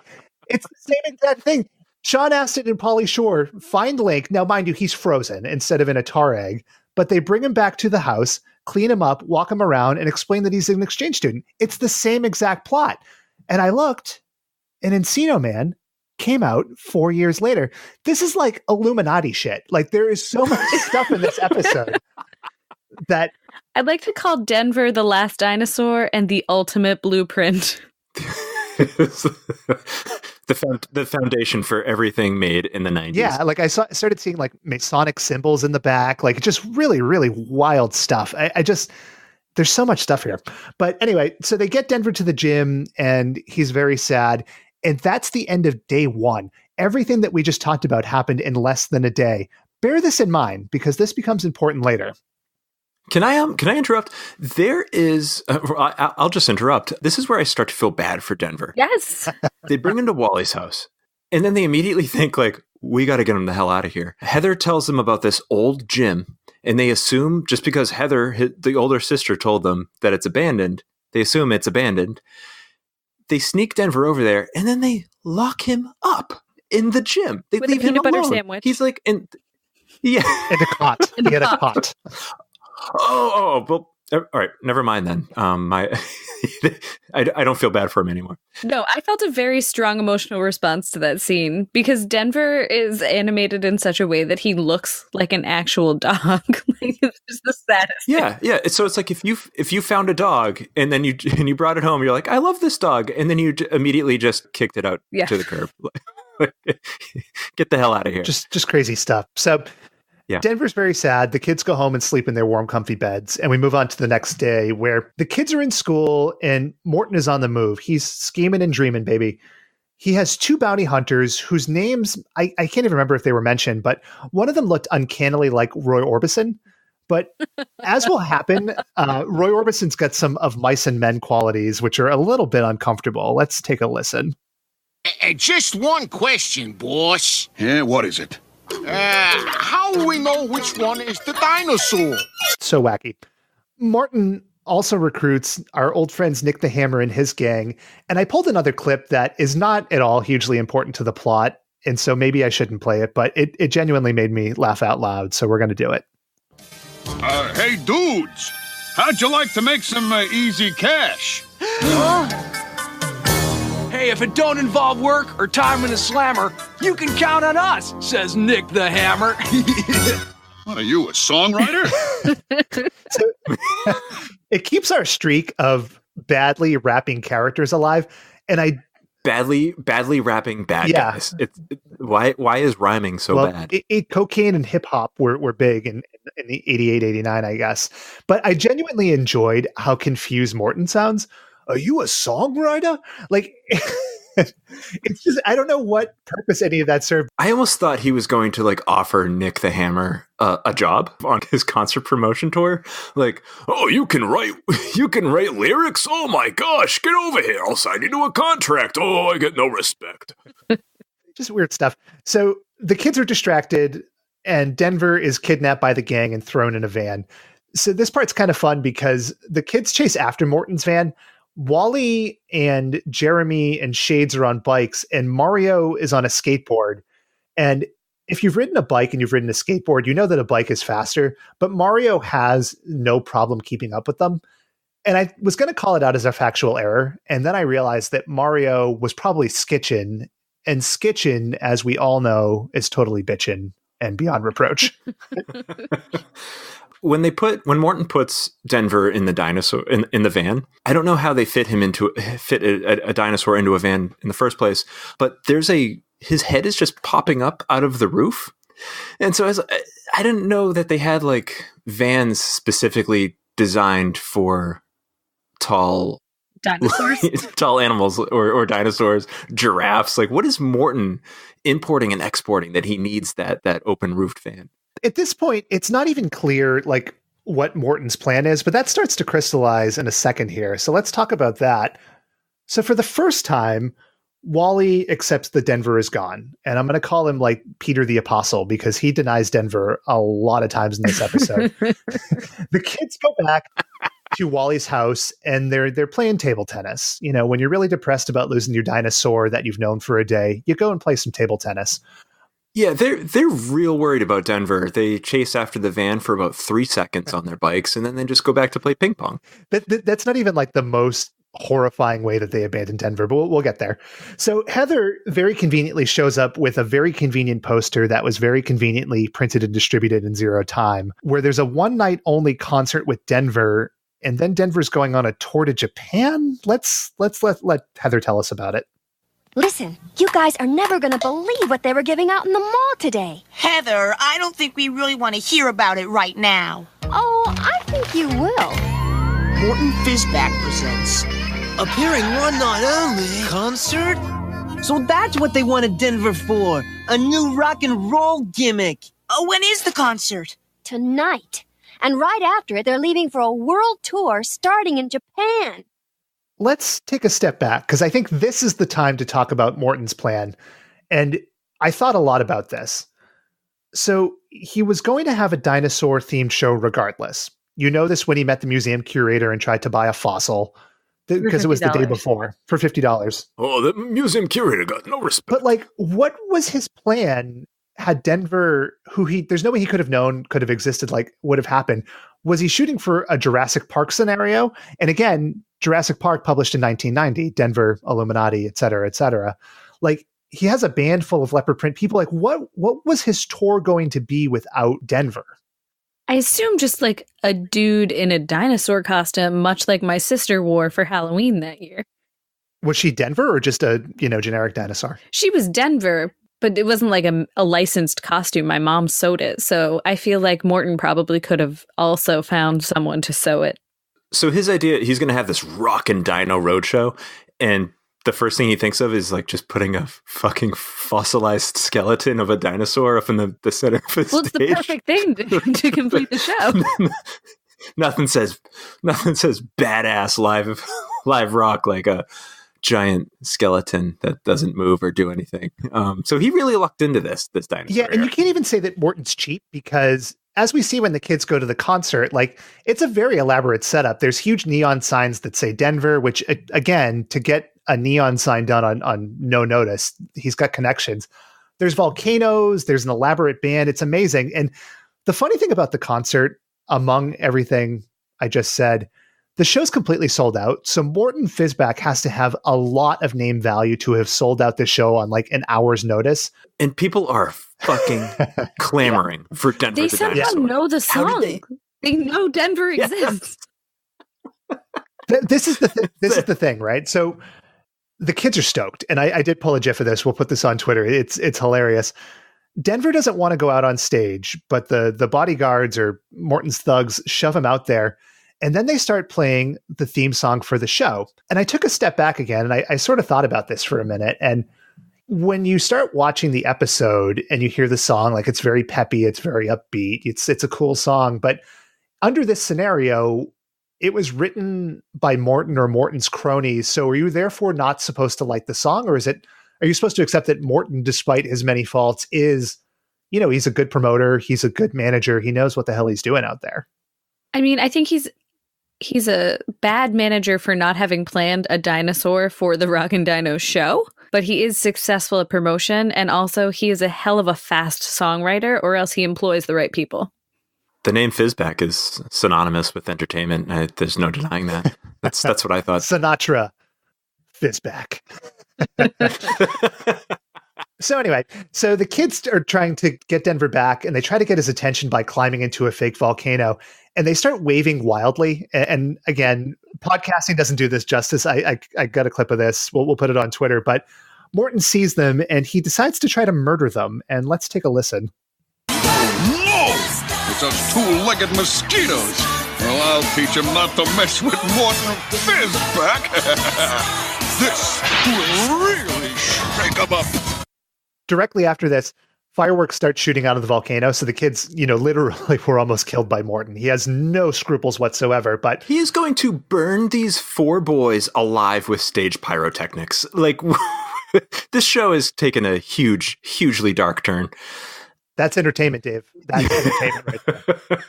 It's the same exact thing. Sean Astin and Pauly Shore find Link. Now, mind you, he's frozen instead of in a tar egg, but they bring him back to the house, clean him up, walk him around, and explain that he's an exchange student. It's the same exact plot. And I looked, and Encino Man came out 4 years later. This is like Illuminati shit. Like, there is so much stuff in this episode that... I'd like to call Denver The Last Dinosaur and the ultimate blueprint. The foundation for everything made in the 90s. Yeah, like I started seeing like Masonic symbols in the back, like just really, really wild stuff. I just, there's so much stuff here. But anyway, so they get Denver to the gym and he's very sad. And that's the end of day one. Everything that we just talked about happened in less than a day. Bear this in mind because this becomes important later. Can I interrupt? There is, I'll just interrupt. This is where I start to feel bad for Denver. Yes. They bring him to Wally's house, and then they immediately think like, we got to get him the hell out of here. Heather tells them about this old gym, and they assume just because Heather, the older sister, told them that it's abandoned, they assume it's abandoned. They sneak Denver over there, and then they lock him up in the gym. They With leave a peanut him butter alone. sandwich. He's like, in a cot. He had a cot. Well, all right. Never mind then. I don't feel bad for him anymore. No, I felt a very strong emotional response to that scene because Denver is animated in such a way that he looks like an actual dog. Like, it's just the saddest. Yeah. So it's like if you found a dog and then you brought it home, you're like, I love this dog, and then you immediately just kicked it out to the curb. Get the hell out of here. Just crazy stuff. So Yeah. Denver's very sad. The kids go home and sleep in their warm, comfy beds. And we move on to the next day where the kids are in school and Morton is on the move. He's scheming and dreaming, baby. He has 2 bounty hunters whose names, I can't even remember if they were mentioned, but one of them looked uncannily like Roy Orbison. But as will happen, Roy Orbison's got some of Mice and Men qualities, which are a little bit uncomfortable. Let's take a listen. Just one question, boss. Yeah, what is it? How will we know which one is the dinosaur? So wacky. Morton also recruits our old friends Nick the Hammer and his gang. And I pulled another clip that is not at all hugely important to the plot. And so maybe I shouldn't play it, but it genuinely made me laugh out loud. So we're going to do it. Hey, dudes. How'd you like to make some easy cash? Hey, if it don't involve work or time in a slammer, you can count on us, says Nick the Hammer. What are you, a songwriter? So, it keeps our streak of badly rapping characters alive. And badly rapping bad guys. Why is rhyming so bad? Cocaine and hip hop were big in the 88, 89, I guess. But I genuinely enjoyed how confused Morton sounds. Are you a songwriter? Like, it's just, I don't know what purpose any of that served. I almost thought he was going to like offer Nick the Hammer a job on his concert promotion tour. Like, oh, you can write lyrics? Oh my gosh, get over here. I'll sign you to a contract. Oh, I get no respect. Just weird stuff. So the kids are distracted and Denver is kidnapped by the gang and thrown in a van. So this part's kind of fun because the kids chase after Morton's van. Wally and Jeremy and Shades are on bikes and Mario is on a skateboard. And if you've ridden a bike and you've ridden a skateboard, you know that a bike is faster, but Mario has no problem keeping up with them. And I was going to call it out as a factual error. And then I realized that Mario was probably skitchin', and skitchin', as we all know, is totally bitchin' and beyond reproach. When Morton puts Denver in the dinosaur in the van, I don't know how they fit a dinosaur into a van in the first place, but his head is just popping up out of the roof. And so I didn't know that they had like vans specifically designed for tall dinosaurs, tall animals or dinosaurs, giraffes. Like, what is Morton importing and exporting that he needs that open roofed van? At this point, it's not even clear like what Morton's plan is, but that starts to crystallize in a second here. So let's talk about that. So for the first time, Wally accepts that Denver is gone. And I'm going to call him like Peter the Apostle because he denies Denver a lot of times in this episode. The kids go back to Wally's house and they're playing table tennis. You know, when you're really depressed about losing your dinosaur that you've known for a day, you go and play some table tennis. Yeah, they're real worried about Denver. They chase after the van for about 3 seconds on their bikes, and then they just go back to play ping pong. That's not even like the most horrifying way that they abandon Denver, but we'll get there. So Heather very conveniently shows up with a very convenient poster that was very conveniently printed and distributed in 0 time, where there's a one-night only concert with Denver, and then Denver's going on a tour to Japan. Let's let Heather tell us about it. Listen, you guys are never going to believe what they were giving out in the mall today. Heather, I don't think we really want to hear about it right now. Oh, I think you will. Morton Fishback presents appearing one night only concert. So that's what they wanted Denver for, a new rock and roll gimmick. Oh, when is the concert? Tonight. And right after it, they're leaving for a world tour starting in Japan. Let's take a step back because I think this is the time to talk about Morton's plan. And I thought a lot about this. So he was going to have a dinosaur themed show regardless. You know this when he met the museum curator and tried to buy a fossil because it was the day before for $50. Oh, the museum curator got no respect. But like, what was his plan? Had Denver, there's no way he could have known could have existed, like would have happened. Was he shooting for a Jurassic Park scenario? And again, Jurassic Park published in 1990, Denver, Illuminati, et cetera, et cetera. Like, he has a band full of leopard print people. Like, what was his tour going to be without Denver? I assume just like a dude in a dinosaur costume, much like my sister wore for Halloween that year. Was she Denver or just a, generic dinosaur? She was Denver, But it wasn't like a licensed costume. My mom sewed it. So I feel like Morton probably could have also found someone to sew it. So his idea, he's going to have this rockin' dino roadshow, and the first thing he thinks of is like just putting a fucking fossilized skeleton of a dinosaur up in the center of his Well, it's stage. the perfect thing to complete the show. Nothing says badass live rock like a giant skeleton that doesn't move or do anything. So he really lucked into this dinosaur. Yeah, and you can't even say that Morton's cheap, because as we see when the kids go to the concert, like, it's a very elaborate setup. There's huge neon signs that say Denver, which, again, to get a neon sign done on no notice, he's got connections. There's volcanoes, there's an elaborate band. It's amazing. And the funny thing about the concert, among everything I just said, the show's completely sold out. So Morton Fizback has to have a lot of name value to have sold out the show on like an hour's notice. And people are fucking clamoring for Denver They the somehow Dinosaur. know the song. They know Denver exists. This is the thing, right? So the kids are stoked, and I did pull a gif of this. We'll put this on Twitter. It's hilarious. Denver doesn't want to go out on stage, but the bodyguards or Morton's thugs shove him out there, and then they start playing the theme song for the show. And I took a step back again, and I sort of thought about this for a minute. And when you start watching the episode and you hear the song, like, it's very peppy, it's very upbeat, it's a cool song. But under this scenario, it was written by Morton or Morton's cronies. So are you therefore not supposed to like the song? Or are you supposed to accept that Morton, despite his many faults, is, he's a good promoter, he's a good manager, he knows what the hell he's doing out there? I mean, I think he's a bad manager for not having planned a dinosaur for the Rockin' Dino show, but he is successful at promotion, and also he is a hell of a fast songwriter, or else he employs the right people. The name Fizback is synonymous with entertainment. There's no denying that. That's what I thought. Sinatra, Fizback. So anyway, so the kids are trying to get Denver back, and they try to get his attention by climbing into a fake volcano, and they start waving wildly. And again, podcasting doesn't do this justice. I got a clip of this. We'll put it on Twitter. But Morton sees them, and he decides to try to murder them. And let's take a listen. No! It's those two-legged mosquitoes. Well, I'll teach him not to mess with Morton Fizback. This will really shake him up. Directly after this, fireworks start shooting out of the volcano. So the kids, literally were almost killed by Morton. He has no scruples whatsoever, but he is going to burn these 4 boys alive with stage pyrotechnics. Like, this show has taken a hugely dark turn. That's entertainment, Dave. That's entertainment right there.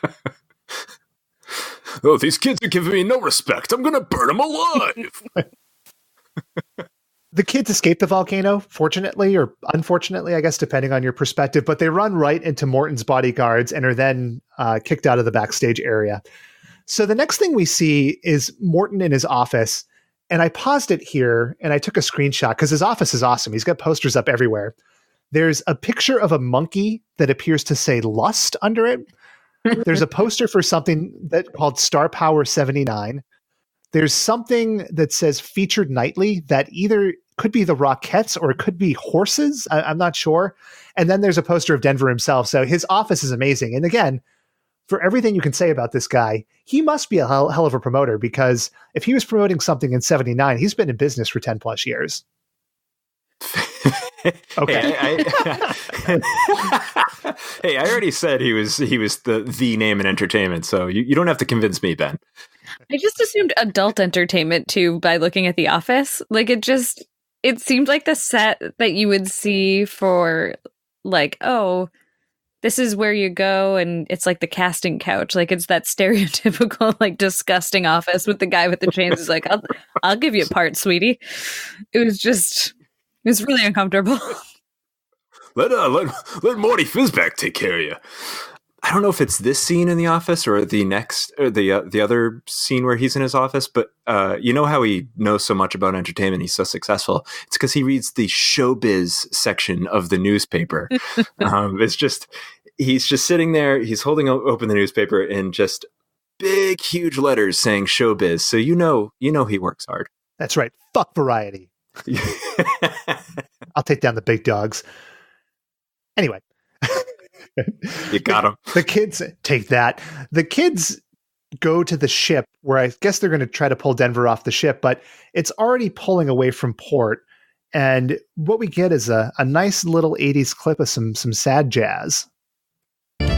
Oh, these kids are giving me no respect. I'm going to burn them alive. The kids escape the volcano, fortunately or unfortunately, I guess, depending on your perspective, but they run right into Morton's bodyguards and are then kicked out of the backstage area. So the next thing we see is Morton in his office, and I paused it here and I took a screenshot because his office is awesome. He's got posters up everywhere. There's a picture of a monkey that appears to say lust under it. There's a poster for something called Star Power 79. There's something that says featured nightly that either could be the Rockettes or it could be horses. I'm not sure. And then there's a poster of Denver himself. So his office is amazing. And again, for everything you can say about this guy, he must be a hell of a promoter, because if he was promoting something in 79, he's been in business for 10 plus years. Okay. Hey, I already said he was the name in entertainment, so you don't have to convince me, Ben. I just assumed adult entertainment too by looking at The Office. Like, it seemed like the set that you would see for, like, oh, this is where you go, and it's like the casting couch. Like, it's that stereotypical, like, disgusting office with the guy with the chains. He's like, I'll give you a part, sweetie. It was really uncomfortable. Let Morty Fizback take care of you. I don't know if it's this scene in The Office or the next, or the other scene where he's in his office, but you know how he knows so much about entertainment, he's so successful. It's because he reads the showbiz section of the newspaper. He's just sitting there, he's holding open the newspaper in just big, huge letters saying showbiz. So you know he works hard. That's right. Fuck Variety. I'll take down the big dogs. Anyway. You got him. The kids take that. The kids go to the ship where I guess they're going to try to pull Denver off the ship, but it's already pulling away from port. And what we get is a nice little 80s clip of some sad jazz. Come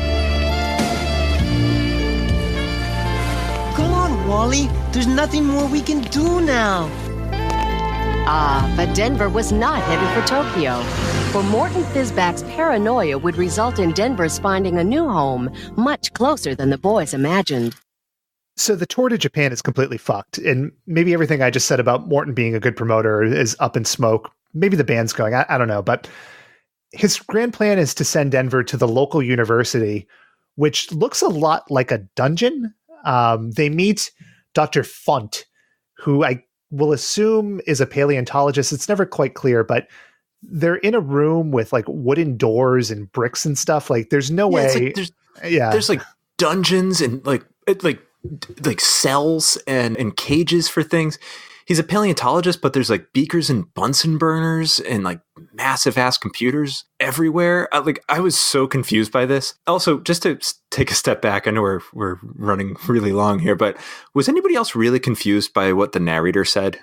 on, Wally. There's nothing more we can do now. But Denver was not headed for Tokyo. For Morton Fizback's paranoia would result in Denver's finding a new home much closer than the boys imagined. So the tour to Japan is completely fucked. And maybe everything I just said about Morton being a good promoter is up in smoke. Maybe the band's going, I don't know. But his grand plan is to send Denver to the local university, which looks a lot like a dungeon. They meet Dr. Funt, who I will assume is a paleontologist. It's never quite clear, but they're in a room with like wooden doors and bricks and stuff. Like there's no way. There's like dungeons and like cells and cages for things. He's a paleontologist, but there's like beakers and Bunsen burners and like massive ass computers everywhere. I was so confused by this. Also, just to take a step back, I know we're running really long here, but was anybody else really confused by what the narrator said?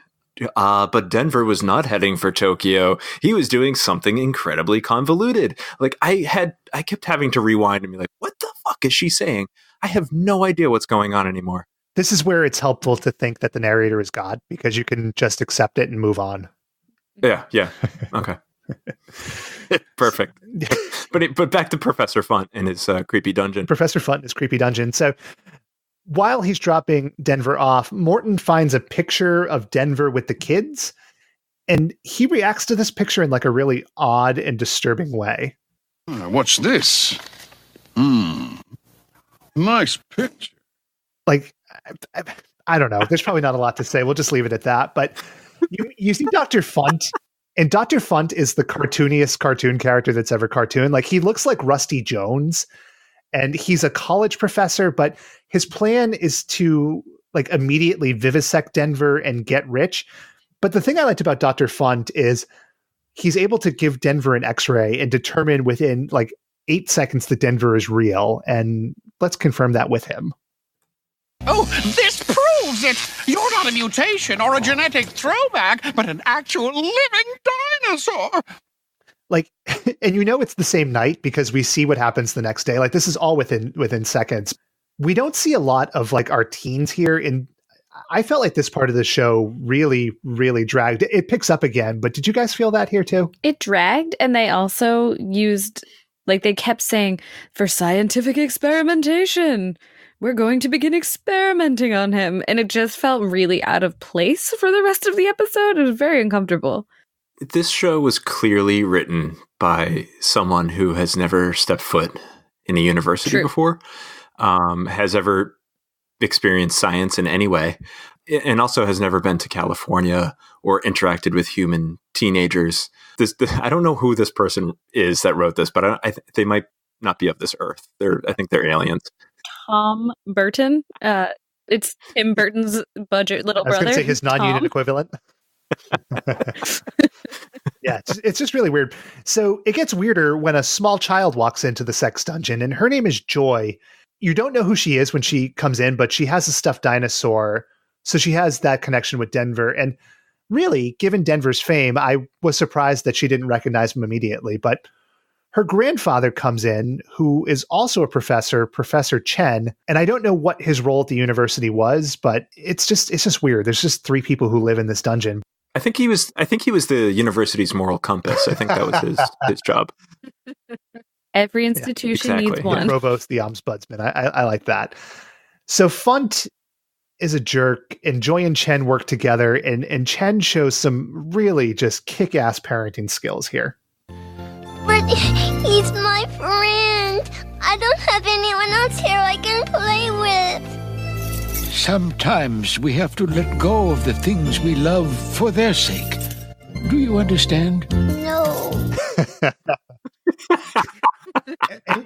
But Denver was not heading for Tokyo. He was doing something incredibly convoluted. Like I kept having to rewind and be like, what the fuck is she saying? I have no idea what's going on anymore. This is where it's helpful to think that the narrator is God, because you can just accept it and move on. Yeah. Okay. Perfect. But back to Professor Funt and his creepy dungeon. Professor Funt and his creepy dungeon. So while he's dropping Denver off, Morton finds a picture of Denver with the kids, and he reacts to this picture in like a really odd and disturbing way. What's this? Nice picture. Like, I don't know. There's probably not a lot to say. We'll just leave it at that. But you see Dr. Funt, and Dr. Funt is the cartooniest cartoon character that's ever cartooned. Like, he looks like Rusty Jones, and he's a college professor, but his plan is to like immediately vivisect Denver and get rich. But the thing I liked about Dr. Funt is he's able to give Denver an X-ray and determine within like 8 seconds that Denver is real. And let's confirm that with him. Oh, this proves it! You're not a mutation or a genetic throwback, but an actual living dinosaur! Like, and you know it's the same night because we see what happens the next day. Like, this is all within seconds. We don't see a lot of like our teens here, and I felt like this part of the show really, really dragged. It picks up again, but did you guys feel that here too? It dragged, and they also used, like, they kept saying, for scientific experimentation, we're going to begin experimenting on him. And it just felt really out of place for the rest of the episode. It was very uncomfortable. This show was clearly written by someone who has never stepped foot in a university before, has ever experienced science in any way, and also has never been to California or interacted with human teenagers. I don't know who this person is that wrote this, but they might not be of this earth. I think they're aliens. Tom Burton. It's Tim Burton's budget little brother. I was going to say his non-unit Tom. equivalent. Yeah, it's just really weird. So it gets weirder when a small child walks into the sex dungeon, and her name is Joy. You don't know who she is when she comes in, but she has a stuffed dinosaur. So she has that connection with Denver. And really, given Denver's fame, I was surprised that she didn't recognize him immediately. But her grandfather comes in, who is also a professor, Professor Chen. And I don't know what his role at the university was, but it's just weird. There's just 3 people who live in this dungeon. I think he was the university's moral compass. I think that was his job. Every institution needs one. The provost, the ombudsman. I like that. So Funt is a jerk, and Joy and Chen work together, and Chen shows some really just kick-ass parenting skills here. But he's my friend. I don't have anyone else here I can play with. Sometimes we have to let go of the things we love for their sake. Do you understand? No.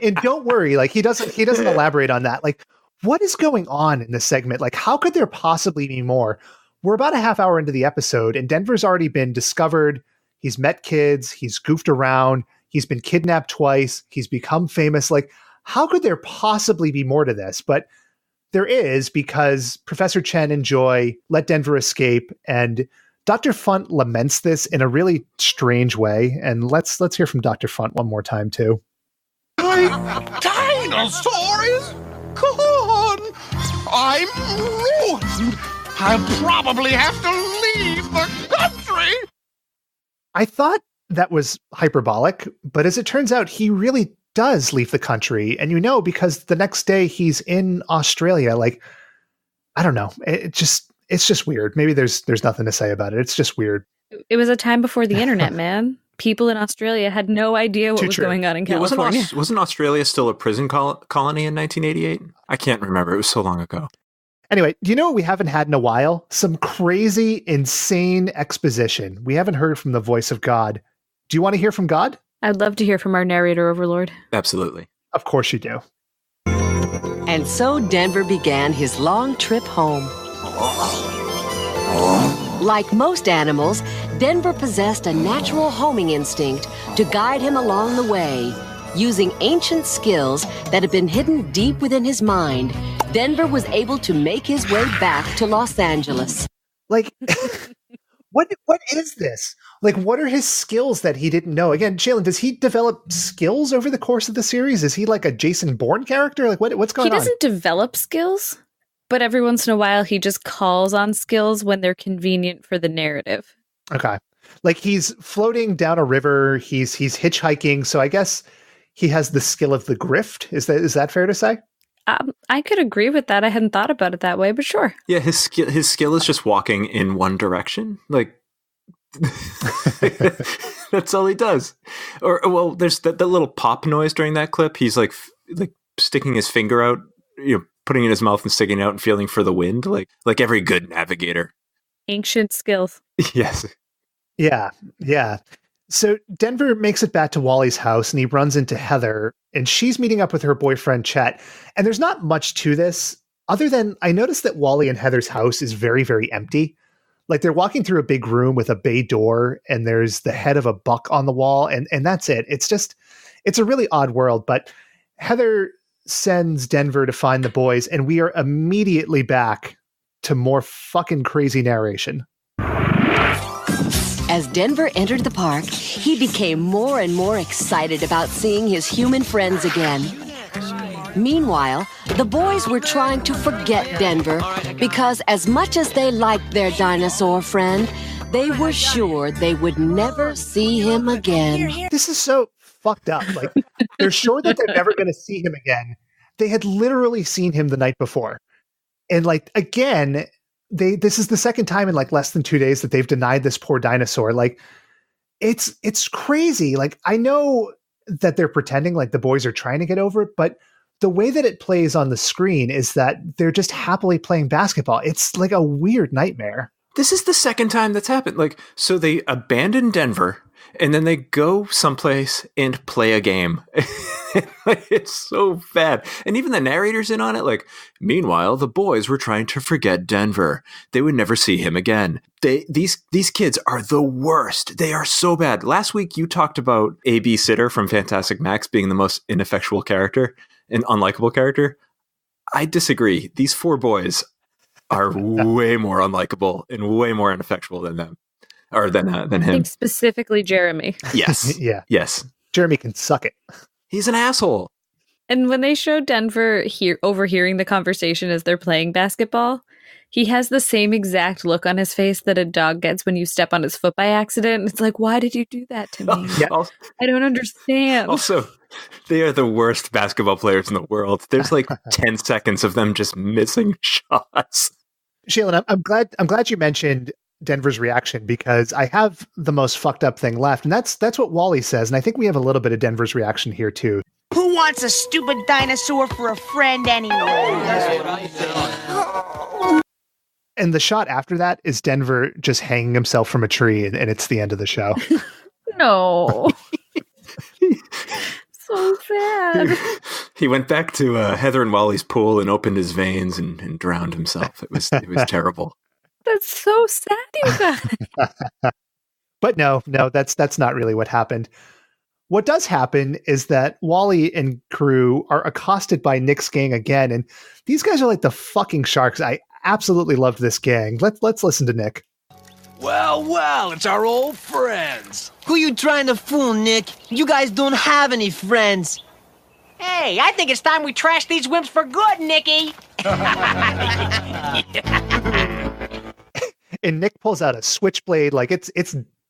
and don't worry, like he doesn't elaborate on that. Like, what is going on in this segment? Like, how could there possibly be more? We're about a half hour into the episode, and Denver's already been discovered. He's met kids. He's goofed around. He's been kidnapped twice. He's become famous. Like, how could there possibly be more to this? But there is, because Professor Chen and Joy let Denver escape, and Dr. Funt laments this in a really strange way. And let's hear from Dr. Funt one more time, too. My dinosaur is gone. I'm ruined. I'll probably have to leave the country. I thought that was hyperbolic, but as it turns out, he really does leave the country. And because the next day he's in Australia. Like, I don't know. It's just weird. Maybe there's nothing to say about it. It's just weird. It was a time before the internet, man. People in Australia had no idea what was going on in California. Wasn't Australia still a prison colony in 1988? I can't remember. It was so long ago. Anyway, do you know what we haven't had in a while? Some crazy, insane exposition. We haven't heard from the voice of God. Do you want to hear from God? I'd love to hear from our narrator overlord. Absolutely. Of course you do. And so Denver began his long trip home. Like most animals, Denver possessed a natural homing instinct to guide him along the way. Using ancient skills that had been hidden deep within his mind, Denver was able to make his way back to Los Angeles. Like, what is this? Like, what are his skills that he didn't know? Again, Jalen, does he develop skills over the course of the series? Is he like a Jason Bourne character? Like, what's going on? He doesn't develop skills, but every once in a while he just calls on skills when they're convenient for the narrative. Okay. Like, he's floating down a river, he's hitchhiking, so I guess he has the skill of the grift. Is that fair to say? I could agree with that. I hadn't thought about it that way, but sure. Yeah, his skill is just walking in one direction. Like, that's all he does. Or, well, there's that little pop noise during that clip. He's like sticking his finger out, putting it in his mouth and sticking it out and feeling for the wind, like every good navigator. Ancient skills. Yes. Yeah. So Denver makes it back to Wally's house and he runs into Heather, and she's meeting up with her boyfriend, Chet. And there's not much to this other than I noticed that Wally and Heather's house is very, very empty. Like, they're walking through a big room with a bay door and there's the head of a buck on the wall. And that's it. It's a really odd world, but Heather sends Denver to find the boys, and we are immediately back to more fucking crazy narration. As Denver entered the park, he became more and more excited about seeing his human friends again. Meanwhile, the boys were trying to forget Denver because as much as they liked their dinosaur friend, they were sure they would never see him again. This is so fucked up. Like, they're sure that they're never going to see him again. They had literally seen him the night before. And like, again, this is the second time in like less than 2 days that they've denied this poor dinosaur. Like, it's crazy. Like, I know that they're pretending like the boys are trying to get over it, but the way that it plays on the screen is that they're just happily playing basketball. It's like a weird nightmare. This is the second time that's happened. Like, so they abandon Denver and then they go someplace and play a game. It's so bad. And even the narrator's in on it. Like, meanwhile, the boys were trying to forget Denver. They would never see him again. These kids are the worst. They are so bad. Last week, you talked about A.B. Sitter from Fantastic Max being the most ineffectual character and unlikable character. I disagree. These four boys are way more unlikable and way more ineffectual than them. Or than him. I think specifically Jeremy. Yes. Yeah. Yes. Jeremy can suck it. He's an asshole. And when they show Denver overhearing the conversation as they're playing basketball, he has the same exact look on his face that a dog gets when you step on his foot by accident. It's like, why did you do that to me? Yeah. I don't understand. Also, they are the worst basketball players in the world. There's like 10 seconds of them just missing shots. Shailen, I'm glad you mentioned Denver's reaction, because I have the most fucked up thing left, and that's what Wally says, and I think we have a little bit of Denver's reaction here too. Who wants a stupid dinosaur for a friend anyway? And the shot after that is Denver just hanging himself from a tree, and it's the end of the show. No. So sad. He went back to Heather and Wally's pool and opened his veins and drowned himself. It was terrible. That's so sad, you guys. But no, that's not really what happened. What does happen is that Wally and crew are accosted by Nick's gang again, and these guys are like the fucking sharks. I absolutely loved this gang. Let's listen to Nick. Well, it's our old friends. Who you trying to fool, Nick? You guys don't have any friends. Hey, I think it's time we trash these wimps for good, Nicky. And Nick pulls out a switchblade. Like it's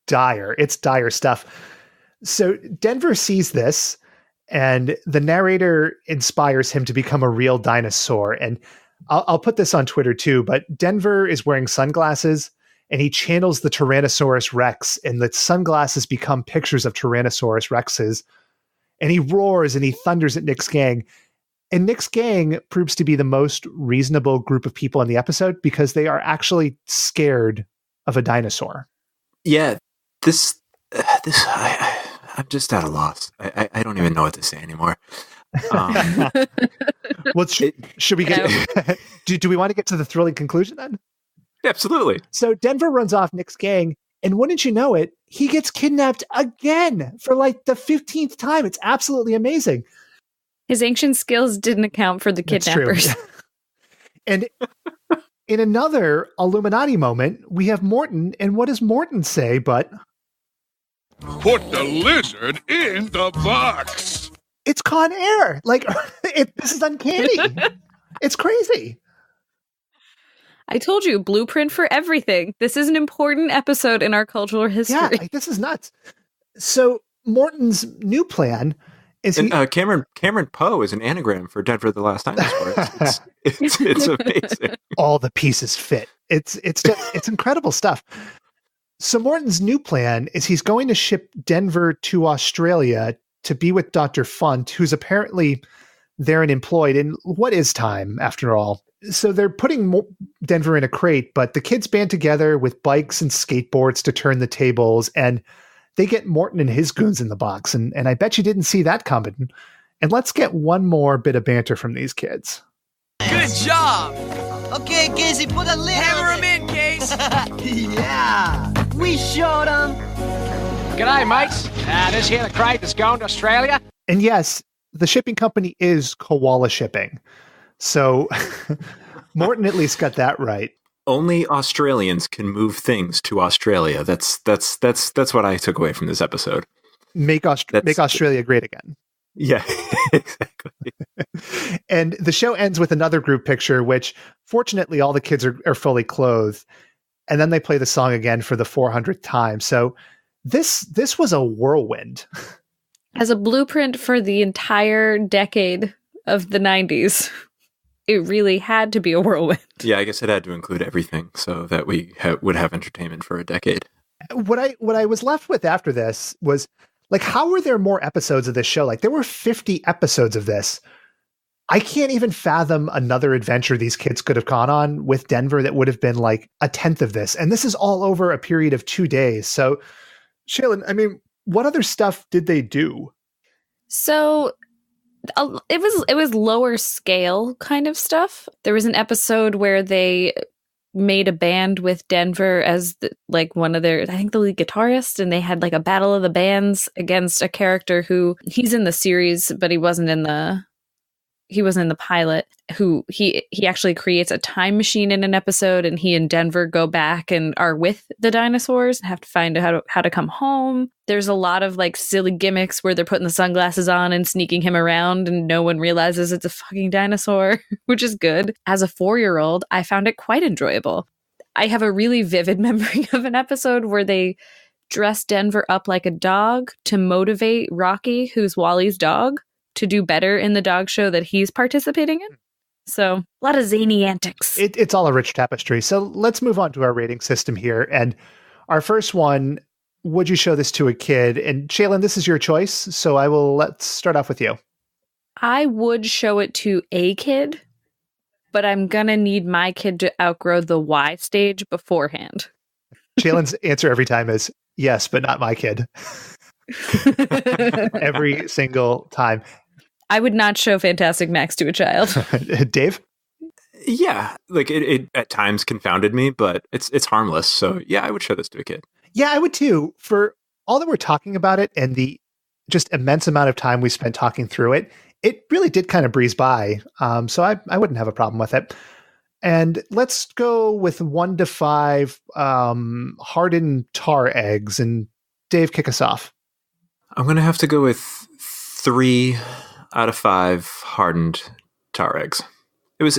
dire. It's dire stuff. So Denver sees this, and the narrator inspires him to become a real dinosaur. And I'll put this on Twitter too, but Denver is wearing sunglasses, and he channels the Tyrannosaurus Rex, and the sunglasses become pictures of Tyrannosaurus Rexes. And he roars and he thunders at Nick's gang. And Nick's gang proves to be the most reasonable group of people in the episode because they are actually scared of a dinosaur. Yeah, I'm just at a loss. I don't even know what to say anymore. Well, should we get? Do we want to get to the thrilling conclusion then? Absolutely. So Denver runs off Nick's gang, and wouldn't you know it, he gets kidnapped again for like the 15th time. It's absolutely amazing. His ancient skills didn't account for the kidnappers. And in another Illuminati moment, we have Morton, and what does Morton say but... Put the lizard in the box. It's Con Air. Like, this is uncanny. It's crazy. I told you, blueprint for everything. This is an important episode in our cultural history. Yeah, like, this is nuts. So Morton's new plan is Cameron Poe is an anagram for Denver the Last Dinosaur. It's amazing. All the pieces fit. It's incredible stuff. So Morton's new plan is he's going to ship Denver to Australia to be with Dr. Funt, who's apparently there and employed in what is time, after all. So they're putting Denver in a crate, but the kids band together with bikes and skateboards to turn the tables, and they get Morton and his goons in the box. And I bet you didn't see that coming. And let's get one more bit of banter from these kids. Good job. Okay, Casey, put a lid Hammer on him in, Case. Yeah, we showed him. G'day, mates. This here the crate that's going to Australia. And yes, the shipping company is Koala Shipping. So Morton at least got that right. Only Australians can move things to Australia. That's what I took away from this episode. Make Australia great again. Yeah, exactly. And the show ends with another group picture, which fortunately all the kids are fully clothed. And then they play the song again for the 400th time. So this was a whirlwind. As a blueprint for the entire decade of the 90s, it really had to be a whirlwind. Yeah, I guess it had to include everything so that we would have entertainment for a decade. What I was left with after this was, like, how were there more episodes of this show? Like, there were 50 episodes of this. I can't even fathom another adventure these kids could have gone on with Denver that would have been like a 10th of this. And this is all over a period of 2 days. So, Shaylin, I mean, what other stuff did they do? So it was lower scale kind of stuff. There was an episode where they made a band with Denver as one of their, I think, the lead guitarist, and they had like a battle of the bands against a character who he's in the series, but he wasn't in the pilot, who he actually creates a time machine in an episode, and he and Denver go back and are with the dinosaurs and have to find out how to come home. There's a lot of like silly gimmicks where they're putting the sunglasses on and sneaking him around and no one realizes it's a fucking dinosaur, which is good. As a 4-year-old, I found it quite enjoyable. I have a really vivid memory of an episode where they dress Denver up like a dog to motivate Rocky, who's Wally's dog, to do better in the dog show that he's participating in. So a lot of zany antics. It's all a rich tapestry. So let's move on to our rating system here. And our first one, would you show this to a kid? And Shaylin, this is your choice. So let's start off with you. I would show it to a kid, but I'm going to need my kid to outgrow the Y stage beforehand. Shaylin's answer every time is yes, but not my kid. Every single time. I would not show Fantastic Max to a child. Dave? Yeah, like it at times confounded me, but it's harmless. So yeah, I would show this to a kid. Yeah, I would too. For all that we're talking about it and the just immense amount of time we spent talking through it, it really did kind of breeze by. So I wouldn't have a problem with it. And let's go with 1 to 5 hardened tar eggs. And Dave, kick us off. I'm going to have to go with 3 out of 5 hardened tar eggs. It's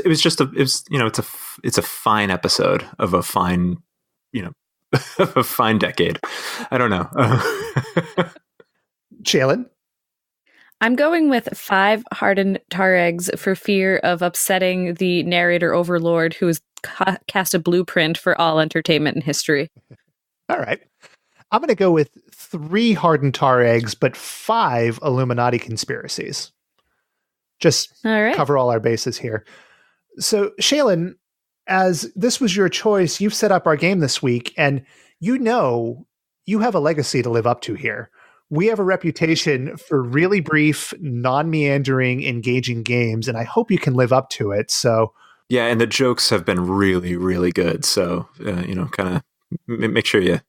a fine episode of a fine, of a fine decade. I don't know. Jalen? I'm going with 5 hardened tar eggs for fear of upsetting the narrator overlord who has cast a blueprint for all entertainment in history. All right. I'm going to go with 3 hardened tar eggs, but 5 Illuminati conspiracies. Just cover all our bases here. So, Shaylin, as this was your choice, you've set up our game this week, and you have a legacy to live up to here. We have a reputation for really brief, non-meandering, engaging games, and I hope you can live up to it. So, yeah, and the jokes have been really, really good. So, kind of make sure you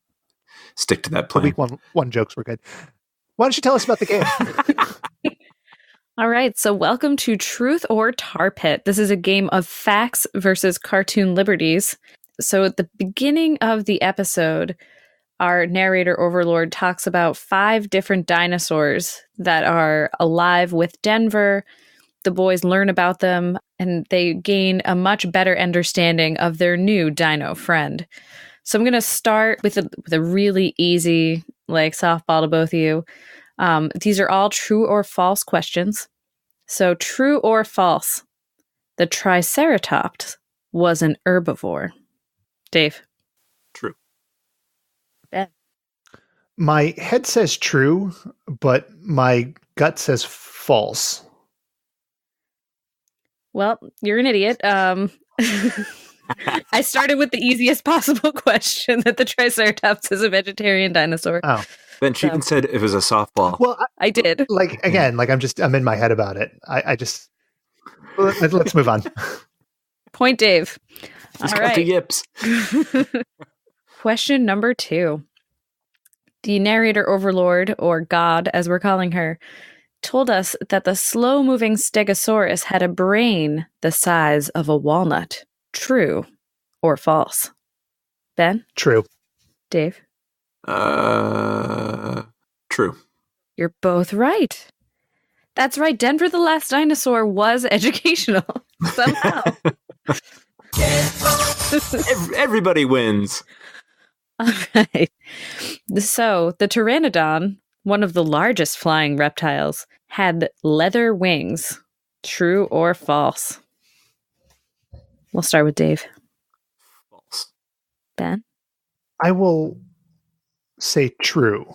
stick to that plan. Week one jokes were good. Why don't you tell us about the game? All right, so welcome to Truth or Tar Pit. This is a game of facts versus cartoon liberties. So at the beginning of the episode, our narrator overlord talks about 5 different dinosaurs that are alive with Denver. The boys learn about them, and they gain a much better understanding of their new dino friend. So I'm going to start with a really easy, softball to both of you. These are all true or false questions. So true or false, the Triceratops was an herbivore. Dave. True. Ben. My head says true, but my gut says false. Well, you're an idiot. I started with the easiest possible question, that the Triceratops is a vegetarian dinosaur. Oh. Ben Cheaton said it was a softball. Well, I did. I'm in my head about it. Let's move on. Point Dave. He's All got right. the yips. Question number 2. The narrator overlord, or God as we're calling her, told us that the slow-moving Stegosaurus had a brain the size of a walnut. True or false? Ben? True. Dave? True. You're both right. That's right. Denver The Last Dinosaur was educational. Somehow. Everybody wins. All right. So, the pteranodon, one of the largest flying reptiles, had leather wings. True or false? We'll start with Dave. False. Ben? I will say true.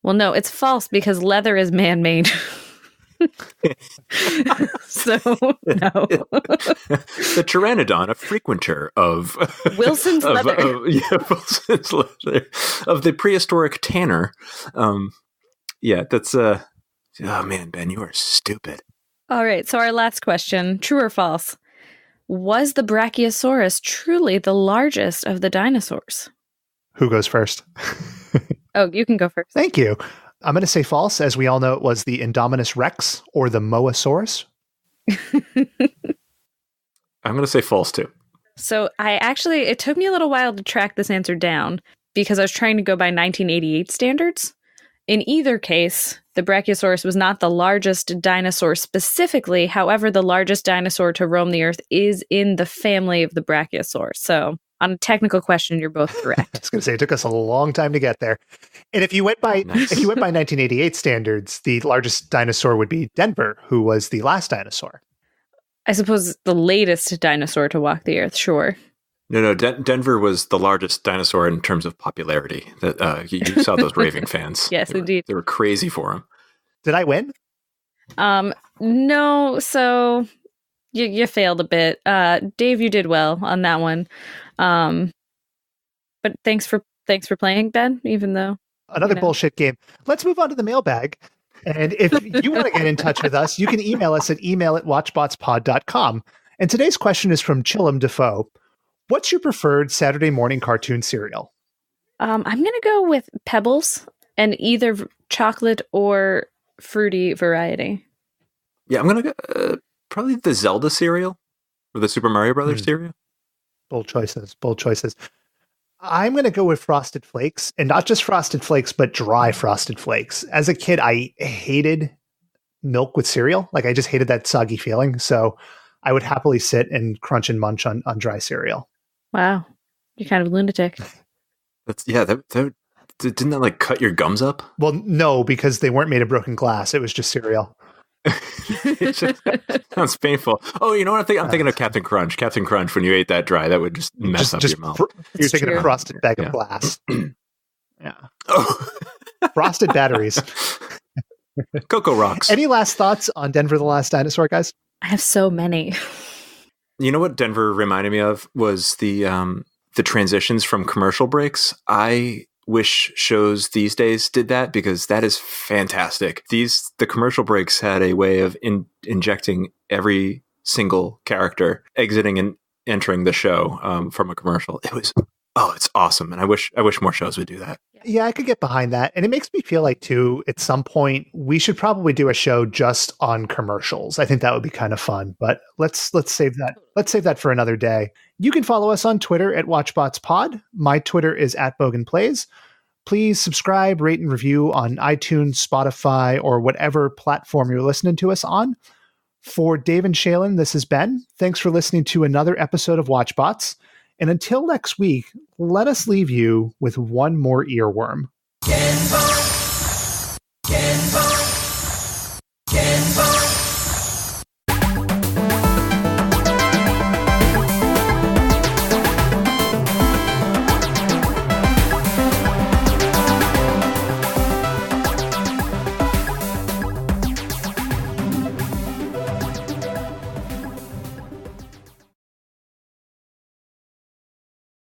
Well, no, it's false because leather is man-made. So, no. The pteranodon, a frequenter of Wilson's leather. Wilson's leather of the prehistoric tanner. That's oh man, Ben, you are stupid. All right, so our last question, true or false? Was the Brachiosaurus truly the largest of the dinosaurs? Who goes first? Oh, you can go first. Thank you. I'm going to say false. As we all know, it was the Indominus Rex or the Moasaurus. I'm going to say false too. So it took me a little while to track this answer down because I was trying to go by 1988 standards. In either case, the Brachiosaurus was not the largest dinosaur specifically. However, the largest dinosaur to roam the earth is in the family of the Brachiosaur. So on a technical question, you're both correct. I was going to say it took us a long time to get there. And if you went by 1988 standards, the largest dinosaur would be Denver, who was the last dinosaur. I suppose the latest dinosaur to walk the earth, sure. No, Denver was the largest dinosaur in terms of popularity. That you saw those raving fans. Yes, indeed. They were crazy for him. Did I win? No. So you failed a bit. Dave, you did well on that one. But thanks for playing, Ben. Even though another bullshit game. Let's move on to the mailbag. And if you want to get in touch with us, you can email us at email@watchbotspod.com. And today's question is from Chillum Defoe. What's your preferred Saturday morning cartoon cereal? I'm going to go with Pebbles and either chocolate or fruity variety. Yeah, I'm going to go probably the Zelda cereal or the Super Mario Brothers cereal. Bold choices. I'm going to go with Frosted Flakes, and not just Frosted Flakes, but dry Frosted Flakes. As a kid, I hated milk with cereal. Like, I just hated that soggy feeling. So I would happily sit and crunch and munch on dry cereal. Wow. You're kind of a lunatic. Didn't that like cut your gums up? Well, no, because they weren't made of broken glass. It was just cereal. It just sounds painful. Oh, you know what? I'm thinking of Captain Crunch. Captain Crunch, when you ate that dry, that would just mess up your mouth. You're thinking of frosted bag of glass. Yeah. Oh. Frosted batteries. Cocoa Rocks. Any last thoughts on Denver the Last Dinosaur, guys? I have so many. You know what Denver reminded me of was the transitions from commercial breaks. I wish shows these days did that, because that is fantastic. The commercial breaks had a way of injecting every single character exiting and entering the show from a commercial. It's awesome. And I wish more shows would do that. Yeah, I could get behind that. And it makes me feel like, too, at some point, we should probably do a show just on commercials. I think that would be kind of fun, but let's save that. Let's save that for another day. You can follow us on Twitter at WatchbotsPod. My Twitter is @BoganPlays. Please subscribe, rate, and review on iTunes, Spotify, or whatever platform you're listening to us on. For Dave and Shaylin, this is Ben. Thanks for listening to another episode of Watchbots. And until next week, let us leave you with one more earworm. Denver